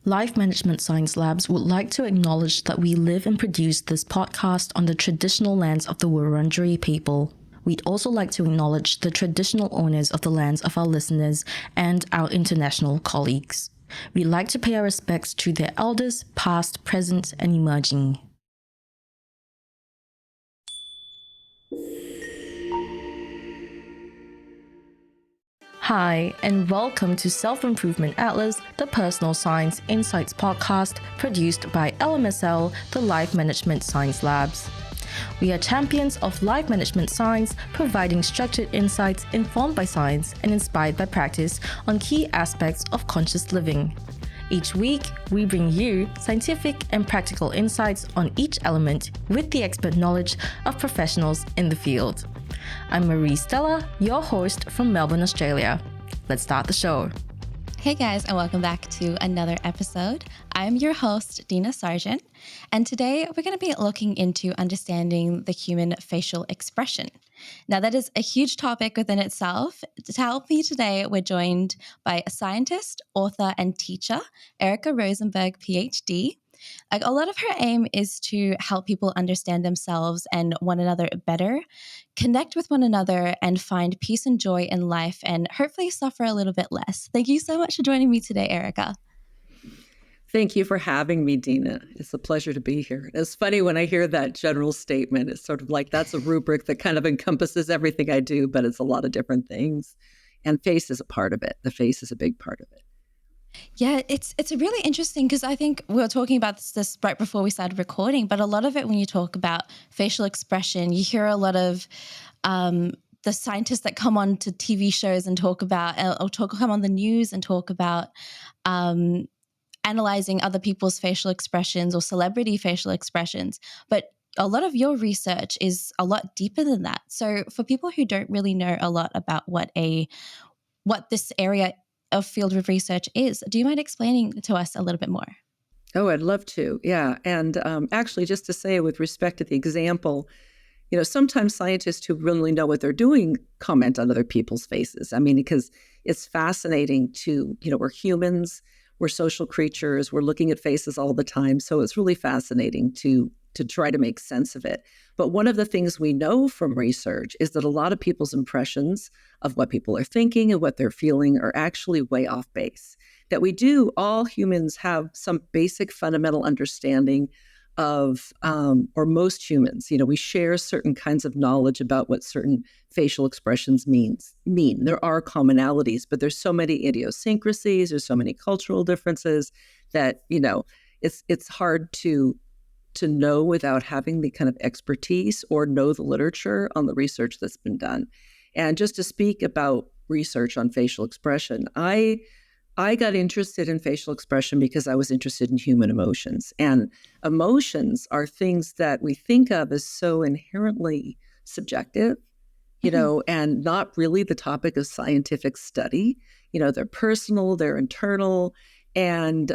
Life Management Science Labs would like to acknowledge that we live and produce this podcast on the traditional lands of the Wurundjeri people. We'd also like to acknowledge the traditional owners of the lands of our listeners and our international colleagues. We'd like to pay our respects to their elders, past, present, and emerging. Hi, and welcome to Self-Improvement Atlas, the Personal Science Insights podcast produced by LMSL, the Life Management Science Labs. We are champions of life management science, providing structured insights informed by science and inspired by practice on key aspects of conscious living. Each week, we bring you scientific and practical insights on each element with the expert knowledge of professionals in the field. I'm Marie Stella, your host from Melbourne, Australia. Let's start the show. Hey guys, and welcome back to another episode. I'm your host, Dina Sargeant, and today we're going to be looking into understanding the human facial expression. Now, that is a huge topic within itself. To help me today, we're joined by a scientist, author, and teacher, Erika Rosenberg Ph D. A lot of her aim is to help people understand themselves and one another better, connect with one another, and find peace and joy in life, and hopefully suffer a little bit less. Thank you so much for joining me today, Erika. Thank you for having me, Dina. It's a pleasure to be here. It's funny when I hear that general statement. It's sort of like that's a rubric that kind of encompasses everything I do, but it's a lot of different things. And face is a part of it. The face is a big part of it. Yeah, it's really interesting because I think we were talking about this right before we started recording, but a lot of it when you talk about facial expression, you hear a lot of the scientists that come on to TV shows and talk about, come on the news and talk about analyzing other people's facial expressions or celebrity facial expressions. But a lot of your research is a lot deeper than that. So for people who don't really know a lot about what this area of field of research is, do you mind explaining to us a little bit more? Oh, I'd love to. Yeah. And actually, just to say with respect to the example, sometimes scientists who really know what they're doing comment on other people's faces. I mean, because it's fascinating we're humans, we're social creatures, we're looking at faces all the time. So it's really fascinating to try to make sense of it. But one of the things we know from research is that a lot of people's impressions of what people are thinking and what they're feeling are actually way off base. That all humans have some basic fundamental understanding of, or most humans, we share certain kinds of knowledge about what certain facial expressions mean. There are commonalities, but there's so many idiosyncrasies, there's so many cultural differences that, it's hard to know without having the kind of expertise or know the literature on the research that's been done. And just to speak about research on facial expression, I got interested in facial expression because I was interested in human emotions. And emotions are things that we think of as so inherently subjective, and not really the topic of scientific study. They're personal, they're internal. And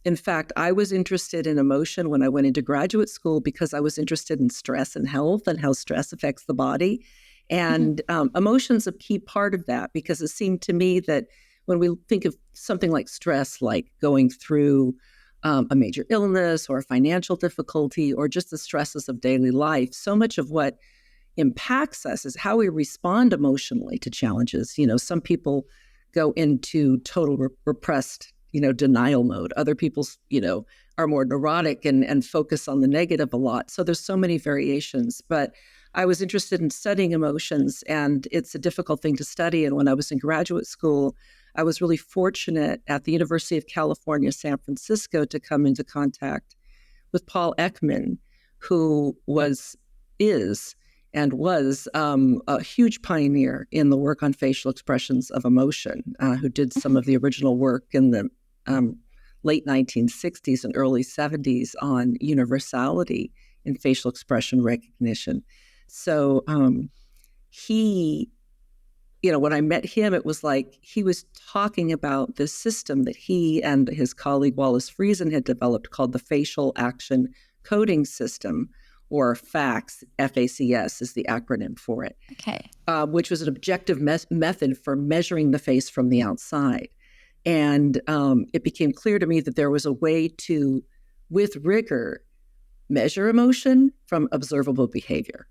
in fact, I was interested in emotion when I went into graduate school because I was interested in stress and health and how stress affects the body. And emotion's a key part of that because it seemed to me that when we think of something like stress, like going through a major illness or a financial difficulty or just the stresses of daily life, so much of what impacts us is how we respond emotionally to challenges. Some people go into total repressed denial mode. Other people, are more neurotic and focus on the negative a lot. So there's so many variations, but I was interested in studying emotions, and it's a difficult thing to study. And when I was in graduate school, I was really fortunate at the University of California, San Francisco, to come into contact with Paul Ekman, who is a huge pioneer in the work on facial expressions of emotion, who did some of the original work in the late 1960s and early 70s on universality in facial expression recognition. So he, when I met him, it was like he was talking about this system that he and his colleague Wallace Friesen had developed called the Facial Action Coding System, or FACS, FACS is the acronym for it, okay. Which was an objective method for measuring the face from the outside. And it became clear to me that there was a way to, with rigor, measure emotion from observable behavior.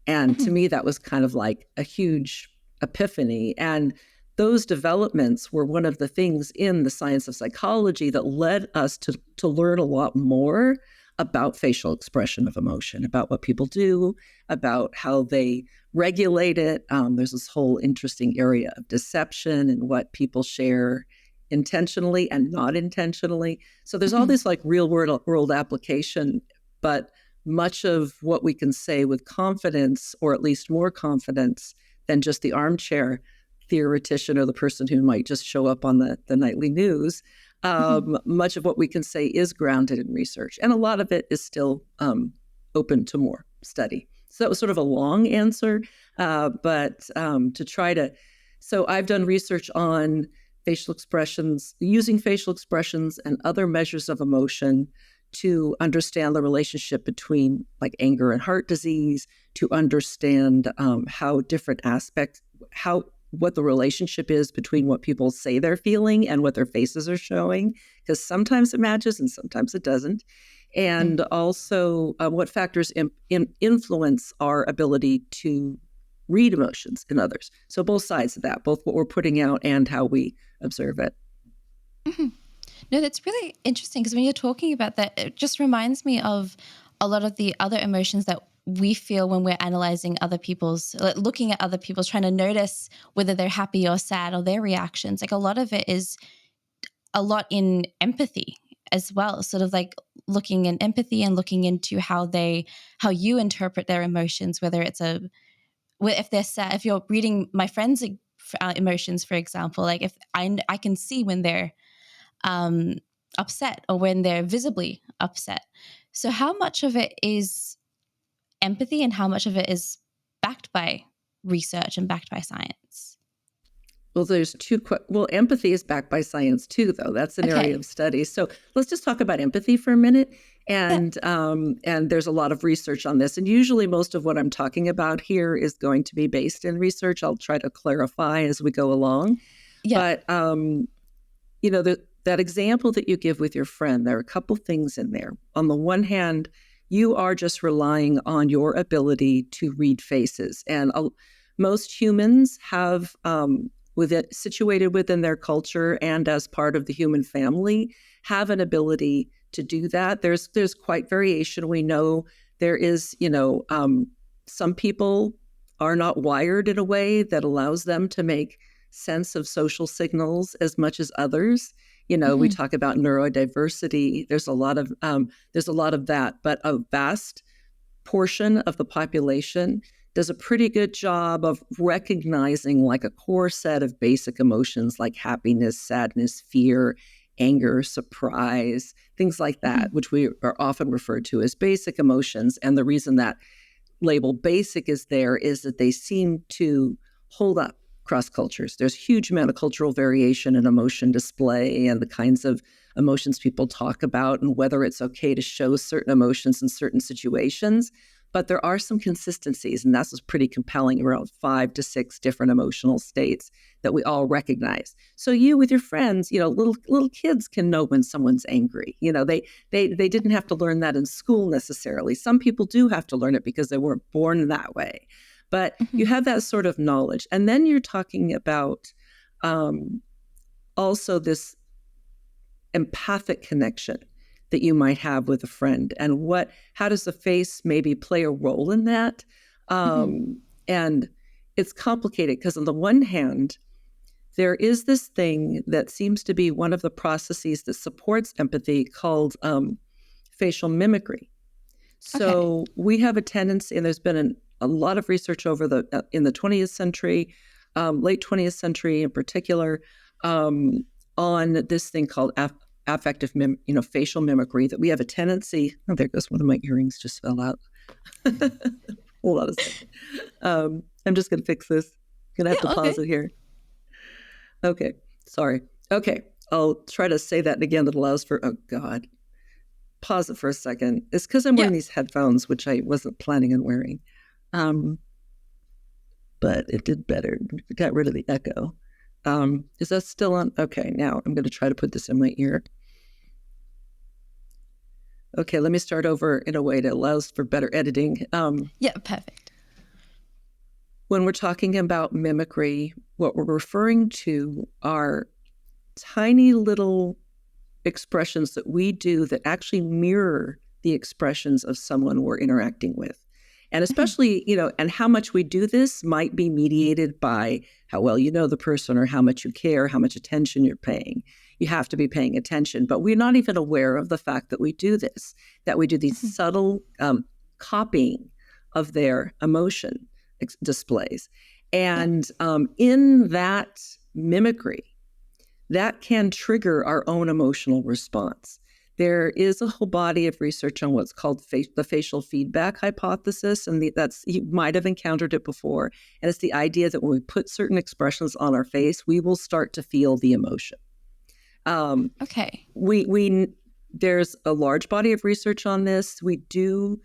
And to me, that was kind of like a huge epiphany. And those developments were one of the things in the science of psychology that led us to learn a lot more about facial expression of emotion, about what people do, about how they regulate it. There's this whole interesting area of deception and what people share intentionally and not intentionally. So there's all this like real world application, but much of what we can say with confidence, or at least more confidence than just the armchair theoretician or the person who might just show up on the nightly news, much of what we can say is grounded in research. And a lot of it is still open to more study. So that was sort of a long answer, but to try to, so I've done research on facial expressions, using facial expressions and other measures of emotion to understand the relationship between like anger and heart disease, to understand how different aspects, what the relationship is between what people say they're feeling and what their faces are showing, because sometimes it matches and sometimes it doesn't. And also what factors influence our ability to read emotions in others. So both sides of that, both what we're putting out and how we observe it. Mm-hmm. No, that's really interesting, because when you're talking about that, it just reminds me of a lot of the other emotions that we feel when we're analyzing other people's, like looking at other people's, trying to notice whether they're happy or sad or their reactions. Like a lot of it is a lot in empathy as well, sort of like looking in empathy and looking into how you interpret their emotions, whether it's if they're sad, if you're reading my friends' emotions, for example, like if I can see when they're upset or when they're visibly upset. So how much of it is empathy and how much of it is backed by research and backed by science? Well, there's empathy is backed by science too, though. That's an area of study. So let's just talk about empathy for a minute. And and there's a lot of research on this. And usually most of what I'm talking about here is going to be based in research. I'll try to clarify as we go along. Yeah. But, that example that you give with your friend, there are a couple things in there. On the one hand, you are just relying on your ability to read faces. And most humans have, situated within their culture and as part of the human family, have an ability to do that. There's quite variation. We know there is, some people are not wired in a way that allows them to make sense of social signals as much as others. We talk about neurodiversity. There's a lot of that, but a vast portion of the population does a pretty good job of recognizing like a core set of basic emotions like happiness, sadness, fear, anger, surprise, things like that, which we are often referred to as basic emotions. And the reason that label basic is there is that they seem to hold up across cultures. There's huge amount of cultural variation in emotion display and the kinds of emotions people talk about and whether it's okay to show certain emotions in certain situations. But there are some consistencies, and that's what's pretty compelling, around 5 to 6 different emotional states that we all recognize. So you with your friends, little kids can know when someone's angry. They didn't have to learn that in school necessarily. Some people do have to learn it because they weren't born that way. But you have that sort of knowledge. And then you're talking about also this empathic connection that you might have with a friend, and how does the face maybe play a role in that? And it's complicated because on the one hand, there is this thing that seems to be one of the processes that supports empathy called facial mimicry. So we have a tendency, and there's been a lot of research over in the 20th century, late 20th century in particular, on this thing called affective, facial mimicry, that we have a tendency. Oh, there goes one of my earrings, just fell out. Hold on a second. I'm just going to fix this. Going to have to pause it here. Okay, sorry. Okay, I'll try to say that again that allows for, oh God. Pause it for a second. It's because I'm wearing these headphones, which I wasn't planning on wearing. But it did better. Got rid of the echo. Is that still on? Okay, now I'm going to try to put this in my ear. Okay, let me start over in a way that allows for better editing. Yeah, perfect. When we're talking about mimicry, what we're referring to are tiny little expressions that we do that actually mirror the expressions of someone we're interacting with. And especially, and how much we do this might be mediated by how well you know the person or how much you care, how much attention you're paying. You have to be paying attention, but we're not even aware of the fact that we do this, that we do these subtle copying of their emotion displays. And in that mimicry, that can trigger our own emotional response. There is a whole body of research on what's called the facial feedback hypothesis, and you might have encountered it before. And it's the idea that when we put certain expressions on our face, we will start to feel the emotion. Okay. There's a large body of research on this. We do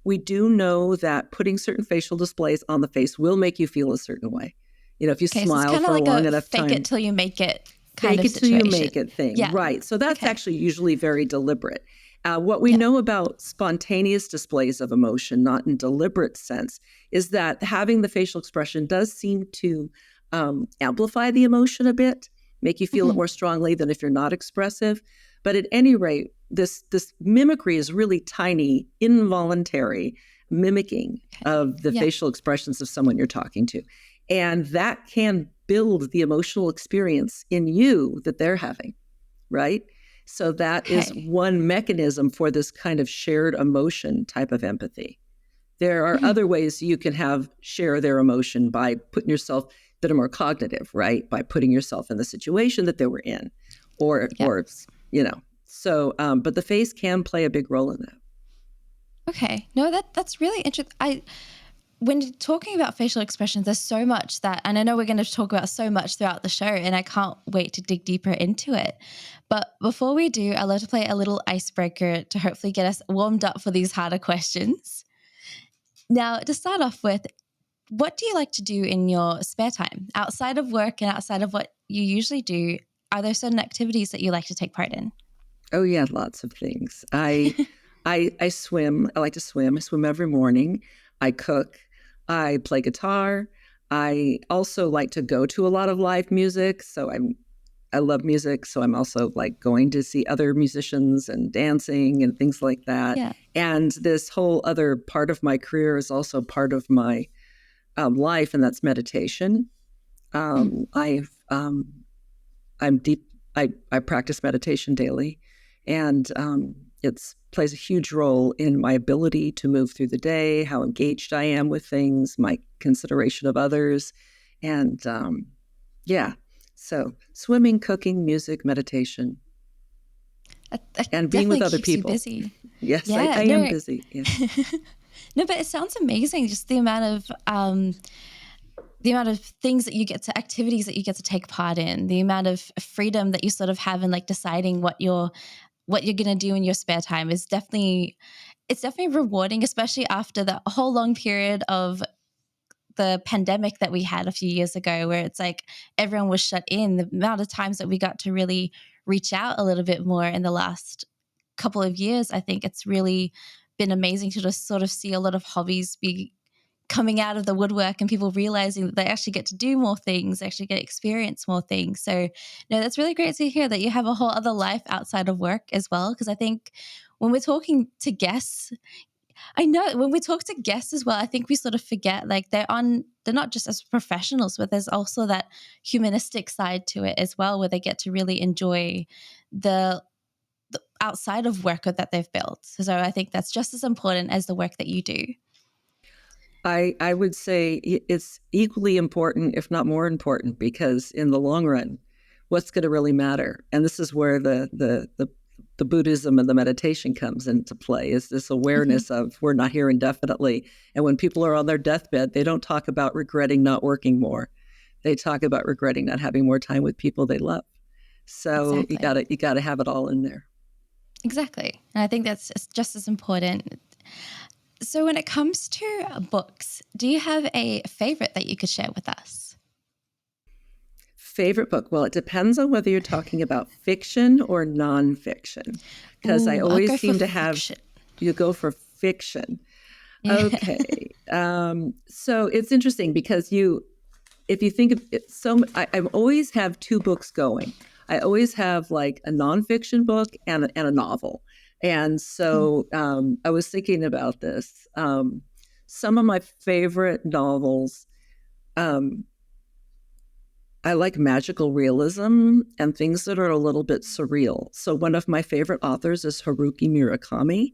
know that putting certain facial displays on the face will make you feel a certain way. If you smile for a long enough time, fake it till you make it. Fake it till you make it thing. Yeah. Right. So that's actually usually very deliberate. What we know about spontaneous displays of emotion, not in deliberate sense, is that having the facial expression does seem to amplify the emotion a bit, make you feel it more strongly than if you're not expressive. But at any rate, this mimicry is really tiny, involuntary mimicking of the facial expressions of someone you're talking to. And that can build the emotional experience in you that they're having, right? So that is one mechanism for this kind of shared emotion type of empathy. There are other ways you can share their emotion by putting yourself that are more cognitive, right? By putting yourself in the situation that they were in, or So, but the face can play a big role in that. Okay, no, that's really interesting. When talking about facial expressions, there's so much and I know we're going to talk about so much throughout the show, and I can't wait to dig deeper into it. But before we do, I'd love to play a little icebreaker to hopefully get us warmed up for these harder questions. Now, to start off with, what do you like to do in your spare time? Outside of work and outside of what you usually do, are there certain activities that you like to take part in? Oh, yeah, lots of things. I swim. I like to swim. I swim every morning. I cook. I play guitar. I also like to go to a lot of live music. So I love music. So I'm also like going to see other musicians and dancing and things like that. Yeah. And this whole other part of my career is also part of my life, and that's meditation. I'm deep. I practice meditation daily, and it plays a huge role in my ability to move through the day, how engaged I am with things, my consideration of others. And so swimming, cooking, music, meditation, and being with other people. Busy. Yes, I am busy. Yeah. No, but it sounds amazing. Just the amount of things that you get to, activities that you get to take part in, the amount of freedom that you sort of have in like deciding what you're going to do in your spare time is definitely rewarding, especially after the whole long period of the pandemic that we had a few years ago, where it's like everyone was shut in. The amount of times that we got to really reach out a little bit more in the last couple of years, I think it's really been amazing to just sort of see a lot of hobbies be coming out of the woodwork and people realizing that they actually get to do more things, they actually get to experience more things. So no, that's really great to hear that you have a whole other life outside of work as well. Because I think when we're talking to guests, I know when we talk to guests as well, I think we sort of forget like they're not just as professionals, but there's also that humanistic side to it as well, where they get to really enjoy the outside of work that they've built. So I think that's just as important as the work that you do. I would say it's equally important, if not more important, because in the long run, what's going to really matter? And this is where the Buddhism and the meditation comes into play, is this awareness of we're not here indefinitely. And when people are on their deathbed, they don't talk about regretting not working more. They talk about regretting not having more time with people they love. So exactly. you gotta have it all in there. Exactly. And I think that's just as important. So when it comes to books, do you have a favorite that you could share with us? Favorite book? Well, it depends on whether you're talking about fiction or nonfiction, because I Ooh, I'll always go seem for to have, fiction. you go for fiction. Yeah. Okay. So it's interesting because if you think of it, I always have two books going. I always have like a nonfiction book and a novel. And so I was thinking about this. Some of my favorite novels, I like magical realism and things that are a little bit surreal. So one of my favorite authors is Haruki Murakami.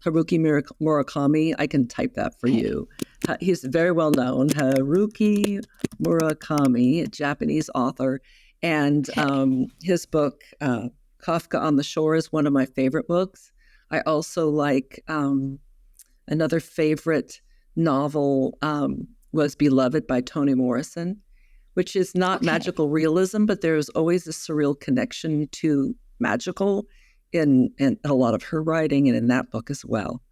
Murakami, I can type that for you. He's very well known. Haruki Murakami, a Japanese author. And his book, Kafka on the Shore, is one of my favorite books. I also like another favorite novel was Beloved by Toni Morrison, which is not magical realism, but there's always a surreal connection to magical in a lot of her writing and in that book as well.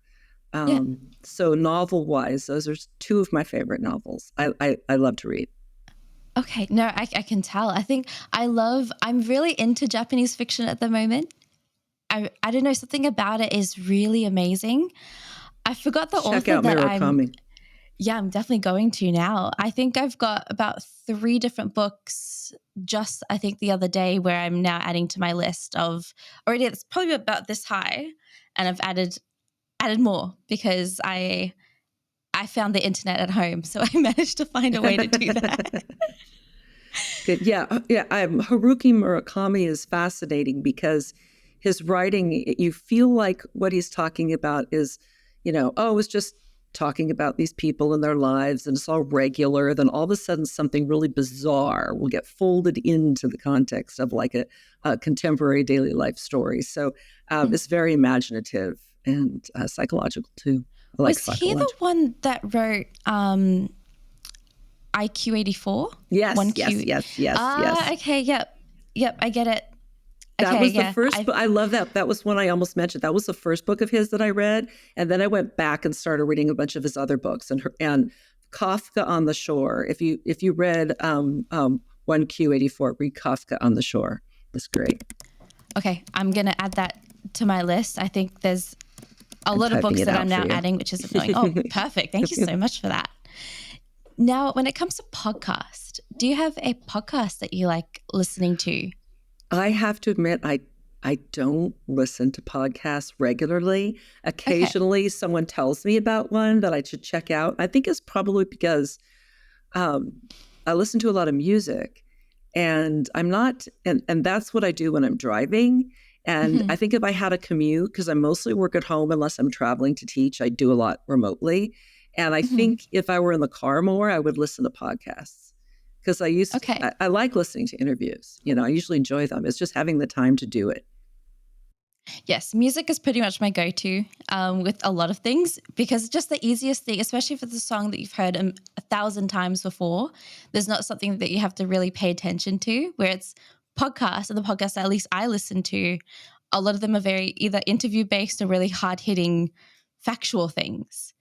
So novel-wise, those are two of my favorite novels. I love to read. Okay, no, I can tell. I think I'm really into Japanese fiction at the moment. I don't know, something about it is really amazing. I forgot the Check author out that Murakami. I'm definitely going to now. I think I've got about 3 different books just, I think, the other day where I'm now adding to my list of already it's probably about this high, and I've added more because I found the internet at home, so I managed to find a way to do that. Good. Yeah. Haruki Murakami is fascinating because his writing, you feel like what he's talking about is, it's just talking about these people and their lives and it's all regular. Then all of a sudden something really bizarre will get folded into the context of like a contemporary daily life story. So it's very imaginative and psychological too. I like Was he the one that wrote IQ 84? Yes, yes. Okay, yep, I get it. That was the first book. I love that. That was one I almost mentioned. That was the first book of his that I read. And then I went back and started reading a bunch of his other books. And Kafka on the Shore. If you read 1Q84, read Kafka on the Shore. It's great. Okay, I'm going to add that to my list. I think there's a lot of books that I'm now adding, which is annoying. Oh, perfect. Thank you so much for that. Now, when it comes to podcast, do you have a podcast that you like listening to? I have to admit, I don't listen to podcasts regularly. Occasionally, someone tells me about one that I should check out. I think it's probably because I listen to a lot of music, and I'm not, and that's what I do when I'm driving. And I think if I had a commute, because I mostly work at home unless I'm traveling to teach, I do a lot remotely. And I think if I were in the car more, I would listen to podcasts. Because I like listening to interviews. I usually enjoy them. It's just having the time to do it. Yes, music is pretty much my go-to with a lot of things because it's just the easiest thing, especially if it's a song that you've heard 1,000 times before. There's not something that you have to really pay attention to, where it's podcasts, and the podcasts that at least I listen to, a lot of them are very either interview-based or really hard-hitting factual things.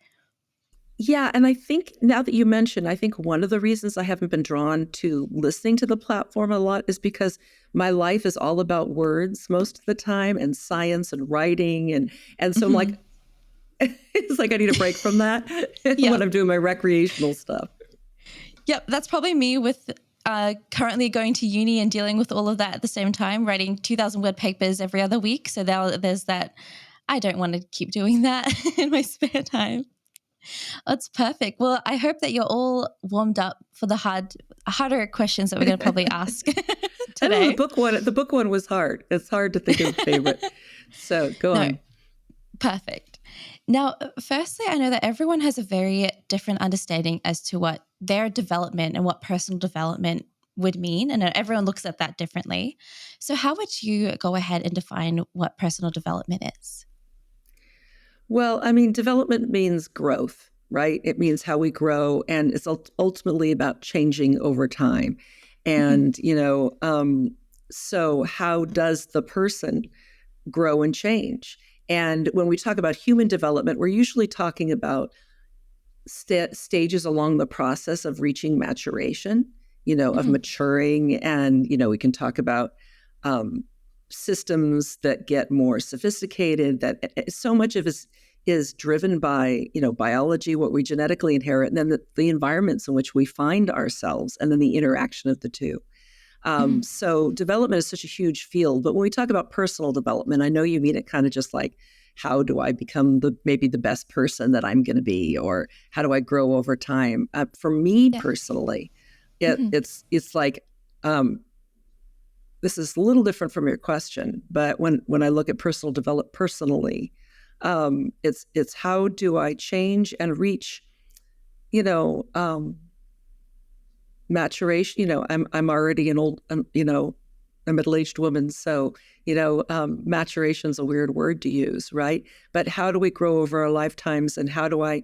Yeah, and I think now that you mention, I think one of the reasons I haven't been drawn to listening to the platform a lot is because my life is all about words most of the time and science and writing. And so I'm like, it's like I need a break from that when I'm doing my recreational stuff. Yep, that's probably me with currently going to uni and dealing with all of that at the same time, writing 2,000 word papers every other week. So there's that. I don't want to keep doing that in my spare time. That's perfect. Well, I hope that you're all warmed up for the harder questions that we're going to probably ask today. The book one was hard. It's hard to think of a favorite. So go on. Perfect. Now, firstly, I know that everyone has a very different understanding as to what their development and what personal development would mean. And everyone looks at that differently. So how would you go ahead and define what personal development is? Well, I mean, development means growth, right? It means how we grow, and it's ultimately about changing over time. And, so how does the person grow and change? And when we talk about human development, we're usually talking about stages along the process of reaching maturation. of maturing. And, we can talk about systems that get more sophisticated, that so much of it is driven by, biology, what we genetically inherit, and then the environments in which we find ourselves, and then the interaction of the two. So development is such a huge field. But when we talk about personal development, I know you mean it kind of just like, how do I become maybe the best person that I'm going to be, or how do I grow over time? For me personally, it's like, this is a little different from your question, but when I look at personal development personally, it's how do I change and reach, maturation. I'm already an old, a middle-aged woman, so maturation's a weird word to use, right? But how do we grow over our lifetimes, and how do I,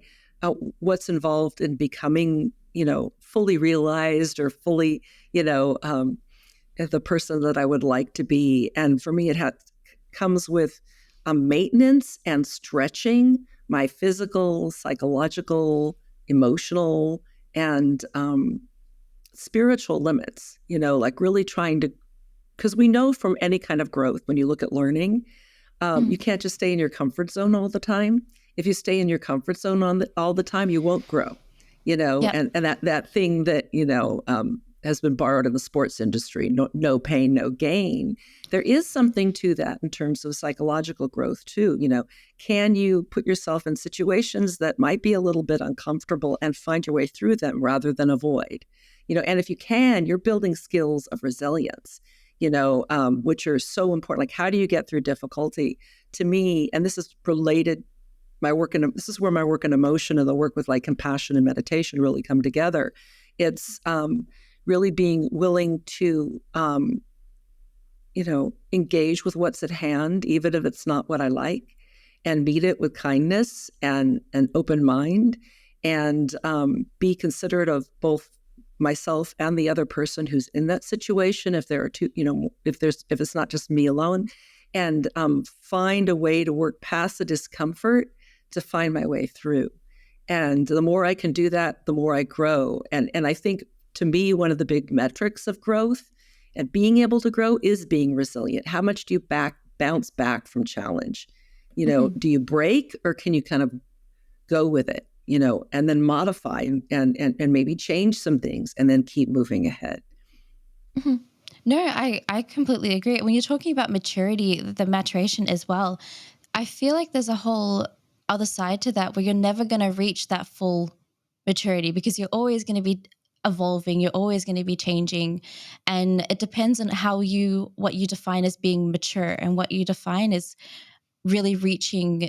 what's involved in becoming, fully realized, or fully, the person that I would like to be? And for me, it comes with maintenance and stretching my physical, psychological, emotional, and spiritual limits, like really trying to, because we know from any kind of growth, when you look at learning, you can't just stay in your comfort zone all the time. If you stay in your comfort zone all the time, you won't grow, and that thing that, has been borrowed in the sports industry, no pain, no gain. There is something to that in terms of psychological growth too. Can you put yourself in situations that might be a little bit uncomfortable and find your way through them rather than avoid? And if you can, you're building skills of resilience, which are so important. Like, how do you get through difficulty? To me, and this is related, this is where my work in emotion and the work with like compassion and meditation really come together. It's really being willing to, engage with what's at hand, even if it's not what I like, and meet it with kindness and an open mind, and be considerate of both myself and the other person who's in that situation. If there are two, if it's not just me alone, and find a way to work past the discomfort to find my way through. And the more I can do that, the more I grow. And I think, to me, one of the big metrics of growth and being able to grow is being resilient. How much do you bounce back from challenge? Do you break, or can you kind of go with it, and then modify and maybe change some things and then keep moving ahead? Mm-hmm. No, I completely agree. When you're talking about maturity, the maturation as well, I feel like there's a whole other side to that where you're never going to reach that full maturity, because you're always going to be evolving, you're always going to be changing, and it depends on what you define as being mature and what you define as really reaching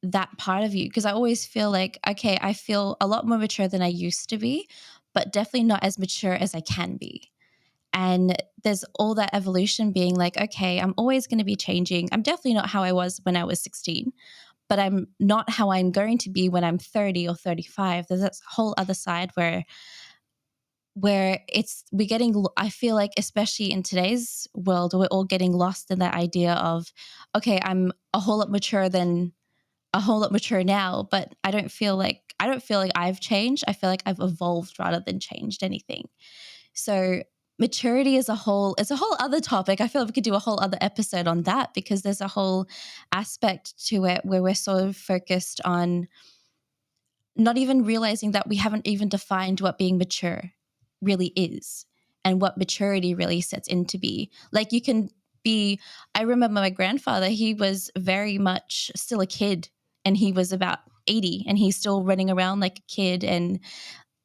that part of you. Because I always feel like, okay, I feel a lot more mature than I used to be, but definitely not as mature as I can be. And there's all that evolution being like, okay, I'm always going to be changing. I'm definitely not how I was when I was 16, but I'm not how I'm going to be when I'm 30 or 35. There's that whole other side where I feel like, especially in today's world, we're all getting lost in that idea of, okay, I'm a whole lot mature now, but I don't feel like I've changed. I feel like I've evolved rather than changed anything. So maturity is it's a whole other topic. I feel like we could do a whole other episode on that, because there's a whole aspect to it where we're sort of focused on not even realizing that we haven't even defined what being mature really is and what maturity really sets into be. Like, you can be, I remember my grandfather, he was very much still a kid, and he was about 80 and he's still running around like a kid, and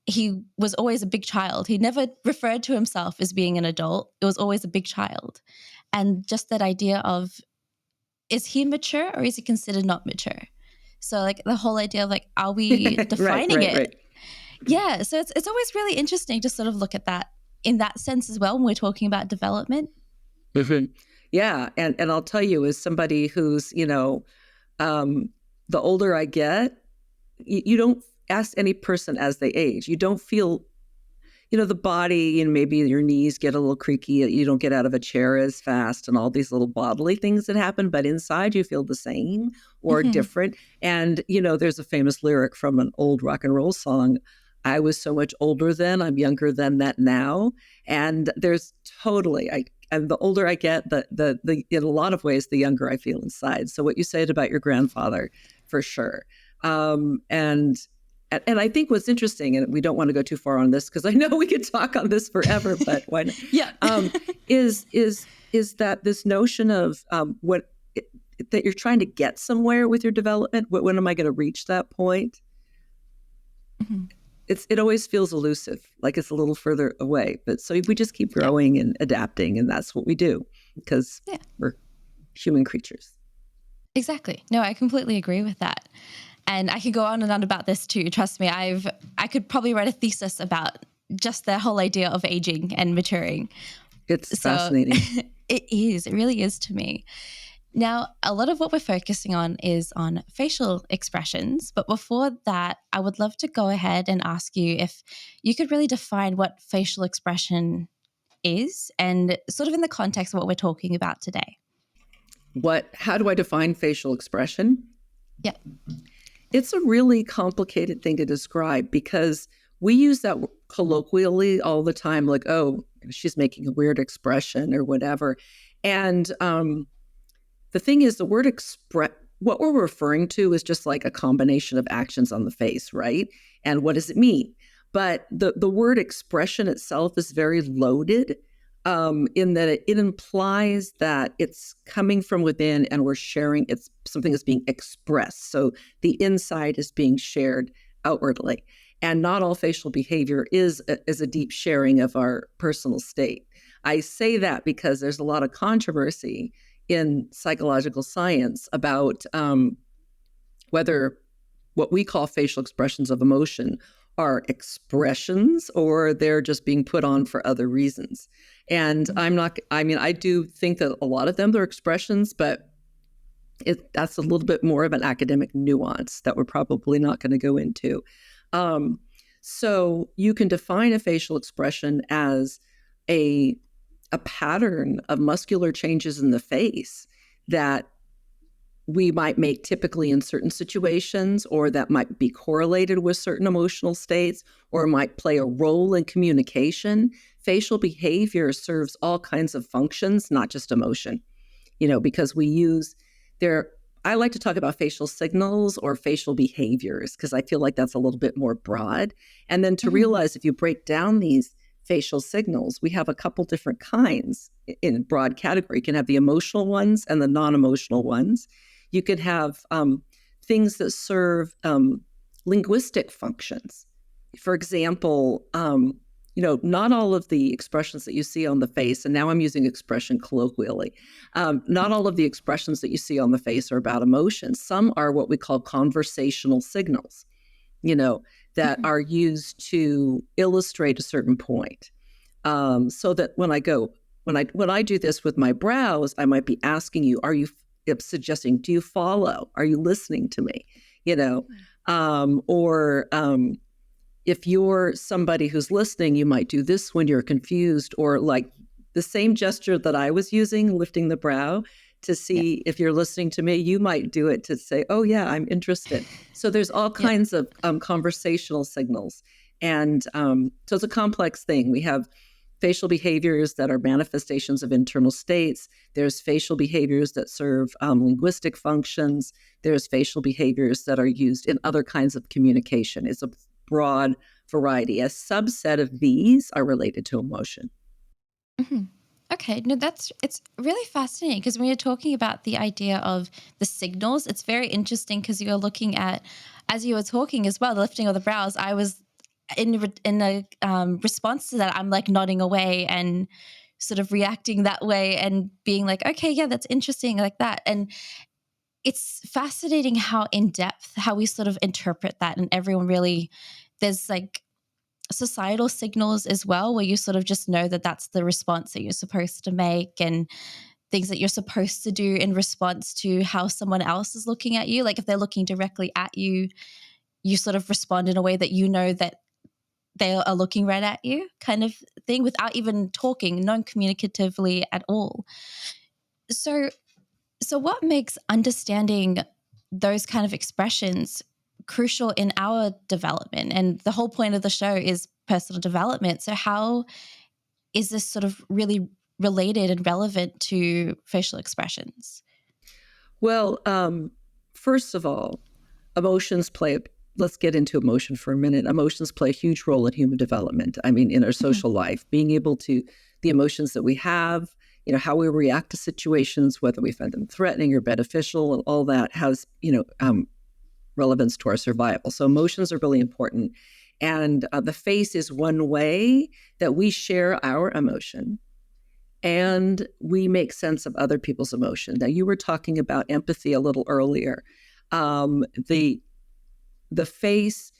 he was always a big child. He never referred to himself as being an adult. It was always a big child. And just that idea of, is he mature or is he considered not mature? So like the whole idea of like, are we defining it? Right. Yeah. So it's always really interesting to sort of look at that in that sense as well when we're talking about development. Mm-hmm. Yeah. And I'll tell you, as somebody who's, the older I get, you don't ask any person as they age. You don't feel, the body, maybe your knees get a little creaky. You don't get out of a chair as fast and all these little bodily things that happen. But inside you feel the same or different. And, there's a famous lyric from an old rock and roll song. I was so much older then. I'm younger than that now. And there's totally, and the older I get, the in a lot of ways, the younger I feel inside. So what you said about your grandfather, for sure. And I think what's interesting, and we don't want to go too far on this because I know we could talk on this forever, but why not? Yeah. Is that this notion of that you're trying to get somewhere with your development? When am I going to reach that point? Mm-hmm. It always feels elusive, like it's a little further away. But so we just keep growing and adapting, and that's what we do because we're human creatures. Exactly. No, I completely agree with that. And I could go on and on about this too. Trust me, I could probably write a thesis about just the whole idea of aging and maturing. It's fascinating. It is. It really is to me. Now, a lot of what we're focusing on is on facial expressions. But before that, I would love to go ahead and ask you if you could really define what facial expression is and sort of in the context of what we're talking about today. How do I define facial expression? Yeah. It's a really complicated thing to describe because we use that colloquially all the time, like, oh, she's making a weird expression or whatever. And the thing is, the word what we're referring to is just like a combination of actions on the face, right? And what does it mean? But the word expression itself is very loaded in that it implies that it's coming from within and we're sharing, it's something that's being expressed. So the inside is being shared outwardly. And not all facial behavior is a deep sharing of our personal state. I say that because there's a lot of controversy in psychological science about whether what we call facial expressions of emotion are expressions or they're just being put on for other reasons. And I do think that a lot of them are expressions, but that's a little bit more of an academic nuance that we're probably not going to go into. So you can define a facial expression as a pattern of muscular changes in the face that we might make typically in certain situations, or that might be correlated with certain emotional states, or might play a role in communication. Facial behavior serves all kinds of functions, not just emotion, because I like to talk about facial signals or facial behaviors because I feel like that's a little bit more broad. And then to realize if you break down these facial signals, we have a couple different kinds in broad category. You can have the emotional ones and the non-emotional ones. You could have things that serve linguistic functions. For example, not all of the expressions that you see on the face, and now I'm using expression colloquially, not all of the expressions that you see on the face are about emotions. Some are what we call conversational signals, that are used to illustrate a certain point. So that when I do this with my brows, I might be asking you, are you suggesting, do you follow? Are you listening to me? If you're somebody who's listening, you might do this when you're confused, or like the same gesture that I was using, lifting the brow to see if you're listening to me, you might do it to say, oh yeah, I'm interested. So there's all kinds of conversational signals. And so it's a complex thing. We have facial behaviors that are manifestations of internal states. There's facial behaviors that serve linguistic functions. There's facial behaviors that are used in other kinds of communication. It's a broad variety. A subset of these are related to emotion. Mm-hmm. Okay, no, it's really fascinating because when you're talking about the idea of the signals, it's very interesting because you're looking at, as you were talking as well, the lifting of the brows, I was in a response to that, I'm like nodding away and sort of reacting that way and being like, okay, yeah, that's interesting, like that. And it's fascinating how in depth, how we sort of interpret that, and everyone really, there's like societal signals as well, where you sort of just know that that's the response that you're supposed to make, and things that you're supposed to do in response to how someone else is looking at you. Like if they're looking directly at you, you sort of respond in a way that you know that they are looking right at you, kind of thing, without even talking, non-communicatively at all. So what makes understanding those kind of expressions crucial in our development. And the whole point of the show is personal development. So how is this sort of really related and relevant to facial expressions? Well, first of all, emotions play, let's get into emotion for a minute. Emotions play a huge role in human development. I mean, in our social life, being able to, the emotions that we have, how we react to situations, whether we find them threatening or beneficial, and all that has, relevance to our survival. So emotions are really important. And the face is one way that we share our emotion and we make sense of other people's emotion. Now, you were talking about empathy a little earlier. The face,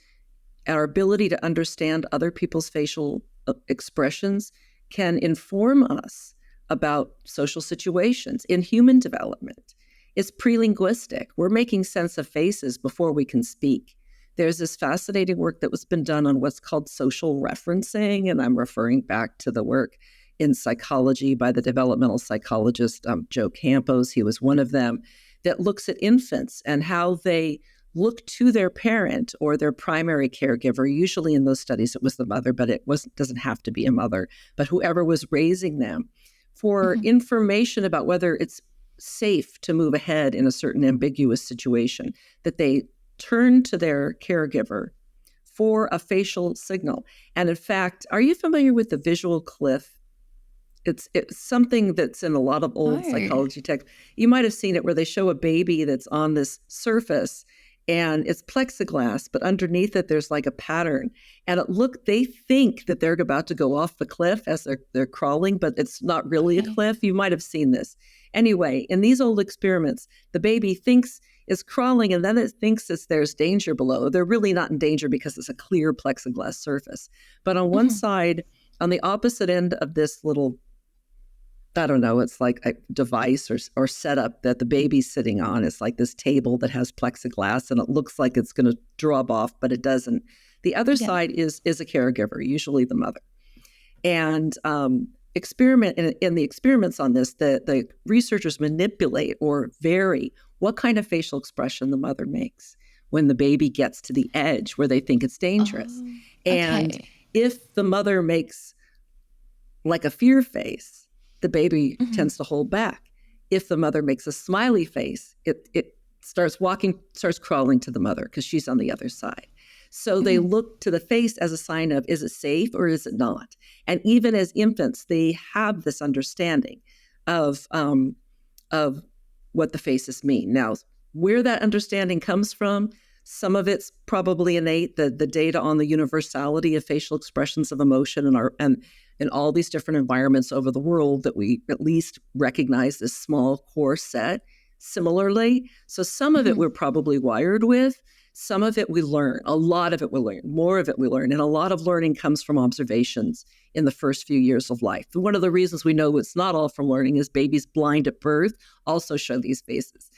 our ability to understand other people's facial expressions can inform us about social situations in human development. It's pre-linguistic. We're making sense of faces before we can speak. There's this fascinating work that was been done on what's called social referencing, and I'm referring back to the work in psychology by the developmental psychologist Joe Campos. He was one of them, that looks at infants and how they look to their parent or their primary caregiver. Usually in those studies, it was the mother, but doesn't have to be a mother, but whoever was raising them, for information about whether it's safe to move ahead in a certain ambiguous situation, that they turn to their caregiver for a facial signal. And in fact, are you familiar with the visual cliff? It's something that's in a lot of old psychology texts. You might have seen it where they show a baby that's on this surface and it's plexiglass, but underneath it, there's like a pattern. And they think that they're about to go off the cliff as they're crawling, but it's not really a cliff. You might have seen this. Anyway, in these old experiments, the baby thinks it's crawling and then it thinks there's danger below. They're really not in danger because it's a clear plexiglass surface. But on one side, on the opposite end of this little, I don't know, it's like a device or setup that the baby's sitting on. It's like this table that has plexiglass and it looks like it's going to drop off, but it doesn't. The other side is a caregiver, usually the mother. And in the experiments on this, the researchers manipulate or vary what kind of facial expression the mother makes when the baby gets to the edge where they think it's dangerous. And if the mother makes like a fear face, the baby tends to hold back. If the mother makes a smiley face, it starts crawling to the mother because she's on the other side. So they look to the face as a sign of, is it safe or is it not? And even as infants, they have this understanding of what the faces mean. Now, where that understanding comes from, some of it's probably innate, the data on the universality of facial expressions of emotion and in all these different environments over the world, that we at least recognize this small core set similarly. So some of it we're probably wired with, some of it we learn, a lot of it we learn, more of it we learn. And a lot of learning comes from observations in the first few years of life. One of the reasons we know it's not all from learning is babies blind at birth also show these faces,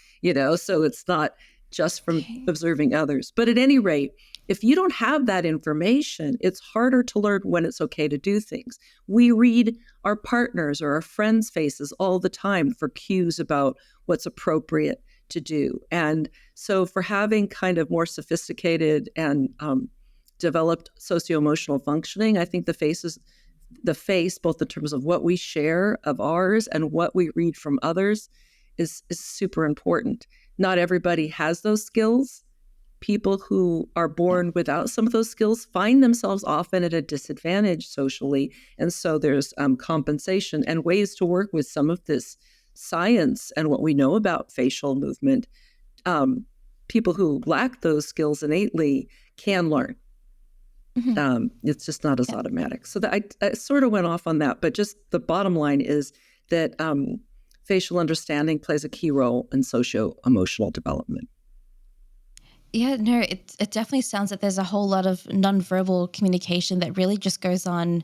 so it's not just from observing others. But at any rate, if you don't have that information, it's harder to learn when it's okay to do things. We read our partners or our friends' faces all the time for cues about what's appropriate to do. And so for having kind of more sophisticated and developed socio-emotional functioning, I think the face, both in terms of what we share of ours and what we read from others, is super important. Not everybody has those skills. People who are born without some of those skills find themselves often at a disadvantage socially. And so there's compensation and ways to work with some of this science and what we know about facial movement. People who lack those skills innately can learn. It's just not as automatic. So I sort of went off on that, but just the bottom line is that facial understanding plays a key role in socio-emotional development. Yeah, no, it definitely sounds like there's a whole lot of nonverbal communication that really just goes on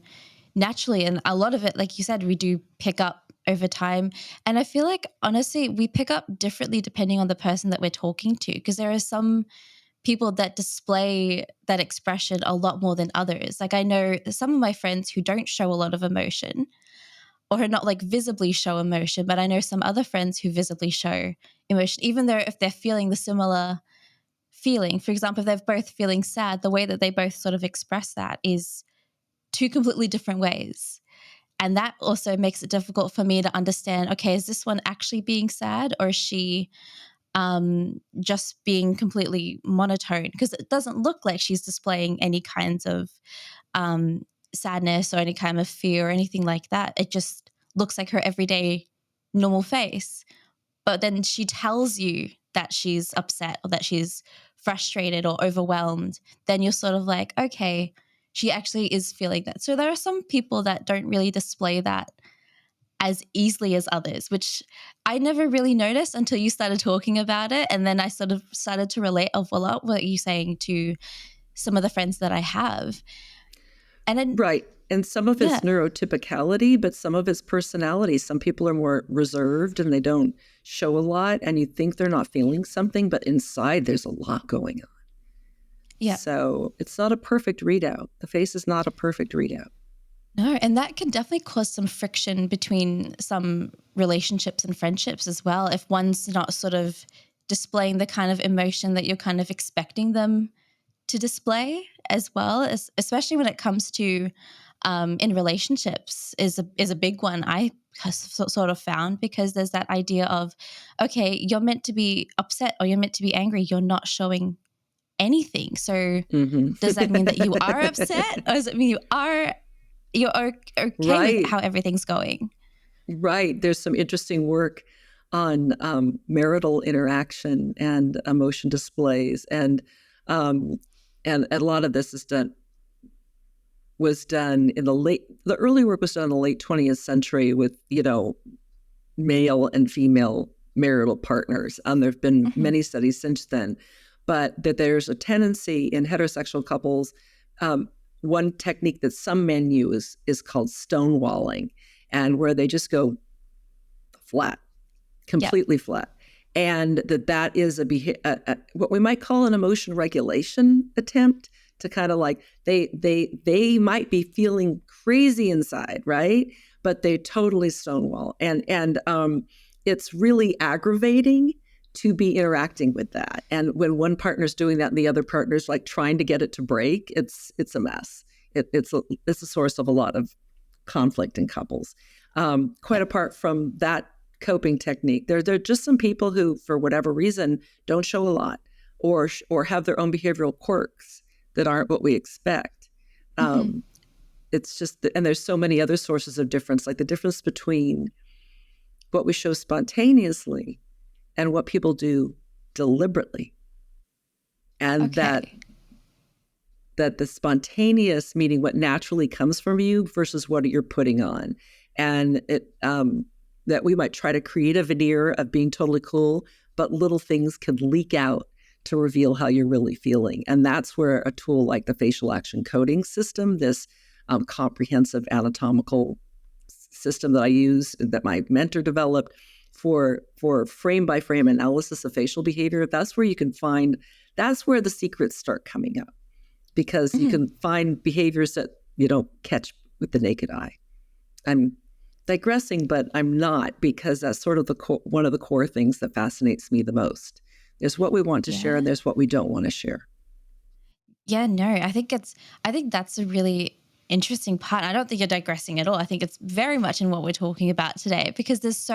naturally. And a lot of it, like you said, we do pick up over time. And I feel like, honestly, we pick up differently depending on the person that we're talking to, because there are some people that display that expression a lot more than others. Like I know some of my friends who don't show a lot of emotion or are not like visibly show emotion, but I know some other friends who visibly show emotion, even though if they're feeling the similar feeling. For example, if they're both feeling sad, the way that they both sort of express that is two completely different ways. And that also makes it difficult for me to understand, okay, is this one actually being sad, or is she just being completely monotone? Because it doesn't look like she's displaying any kinds of sadness or any kind of fear or anything like that. It just looks like her everyday normal face. But then she tells you that she's upset or that she's frustrated or overwhelmed. Then you're sort of like, okay, she actually is feeling that. So there are some people that don't really display that as easily as others, which I never really noticed until you started talking about it. And then I sort of started to relate a lot what you're saying to some of the friends that I have. And then, right. And some of it's neurotypicality, but some of it's personality. Some people are more reserved and they don't show a lot, and you think they're not feeling something, but inside there's a lot going on. Yeah. So it's not a perfect readout. The face is not a perfect readout. No, and that can definitely cause some friction between some relationships and friendships as well. If one's not sort of displaying the kind of emotion that you're kind of expecting them to display as well, especially when it comes to in relationships is a big one I sort of found, because there's that idea of, okay, you're meant to be upset or you're meant to be angry. You're not showing anything. So does that mean that you are upset, or does it mean you're okay with how everything's going? Right. There's some interesting work on marital interaction and emotion displays, and a lot of this was done in the early work was done in the late 20th century with, male and female marital partners. There've been many studies since then, but that there's a tendency in heterosexual couples. One technique that some men use is called stonewalling, and where they just go flat, completely flat. And that is what we might call an emotion regulation attempt to kind of like, they might be feeling crazy inside, right? But they totally stonewall. And it's really aggravating to be interacting with that. And when one partner's doing that and the other partner's like trying to get it to break, it's a mess. It's a source of a lot of conflict in couples. Quite apart from that coping technique, there are just some people who, for whatever reason, don't show a lot or have their own behavioral quirks that aren't what we expect. It's just, and there's so many other sources of difference, like the difference between what we show spontaneously and what people do deliberately. And that the spontaneous, meaning what naturally comes from you, versus what you're putting on. And that we might try to create a veneer of being totally cool, but little things can leak out to reveal how you're really feeling. And that's where a tool like the facial action coding system, this comprehensive anatomical system that I use, that my mentor developed for frame by frame analysis of facial behavior, that's where the secrets start coming up, because you can find behaviors that you don't catch with the naked eye. I'm digressing, but I'm not, because that's sort of one of the core things that fascinates me the most. There's what we want to share, and there's what we don't want to share. Yeah, no, I think that's a really interesting part. I don't think you're digressing at all. I think it's very much in what we're talking about today, because there's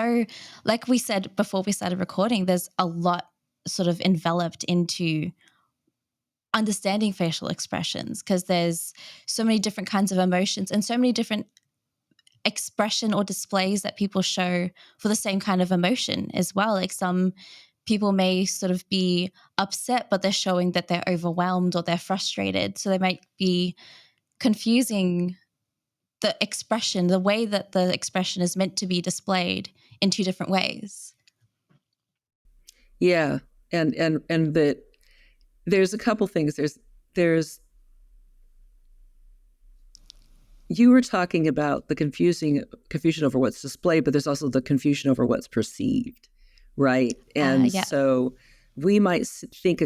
like we said before we started recording, there's a lot sort of enveloped into understanding facial expressions, because there's so many different kinds of emotions and so many different expression or displays that people show for the same kind of emotion as well. Like some people may sort of be upset, but they're showing that they're overwhelmed or they're frustrated. So they might be confusing the expression, the way that the expression is meant to be displayed, in two different ways. Yeah. And that there's a couple things. There's you were talking about the confusion over what's displayed, but there's also the confusion over what's perceived, right? And so we might think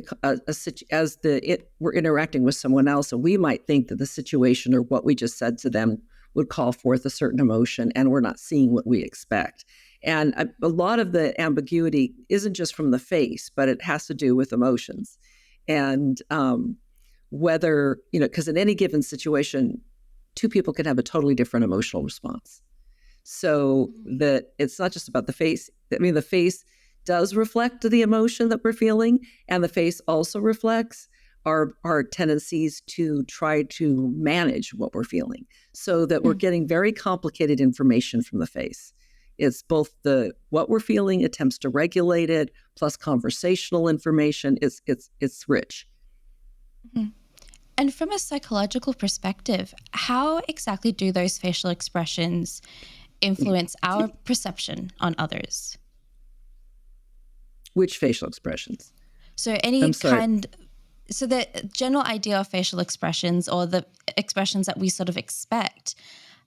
we're interacting with someone else, and we might think that the situation or what we just said to them would call forth a certain emotion, and we're not seeing what we expect. And a lot of the ambiguity isn't just from the face, but it has to do with emotions. And whether, because in any given situation, two people can have a totally different emotional response. So that it's not just about the face. I mean, the face does reflect the emotion that we're feeling, and the face also reflects our tendencies to try to manage what we're feeling, so that we're getting very complicated information from the face. It's both what we're feeling, attempts to regulate it, plus conversational information. It's rich. Mm-hmm. And from a psychological perspective, how exactly do those facial expressions influence our perception on others? Which facial expressions? So so the general idea of facial expressions, or the expressions that we sort of expect,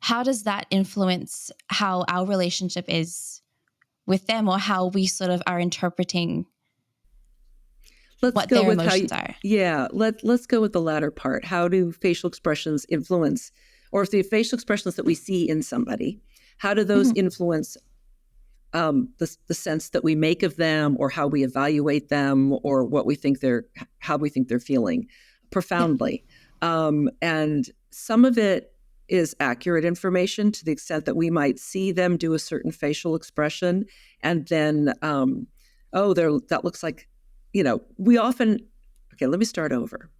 how does that influence how our relationship is with them, or how we sort of are interpreting what their emotions are? Yeah, let's go with the latter part. How do facial expressions influence, or if the facial expressions that we see in somebody, how do those influence the sense that we make of them, or how we evaluate them, or how we think they're feeling profoundly? And some of it is accurate information to the extent that we might see them do a certain facial expression, and then that looks like, we often. Okay, let me start over.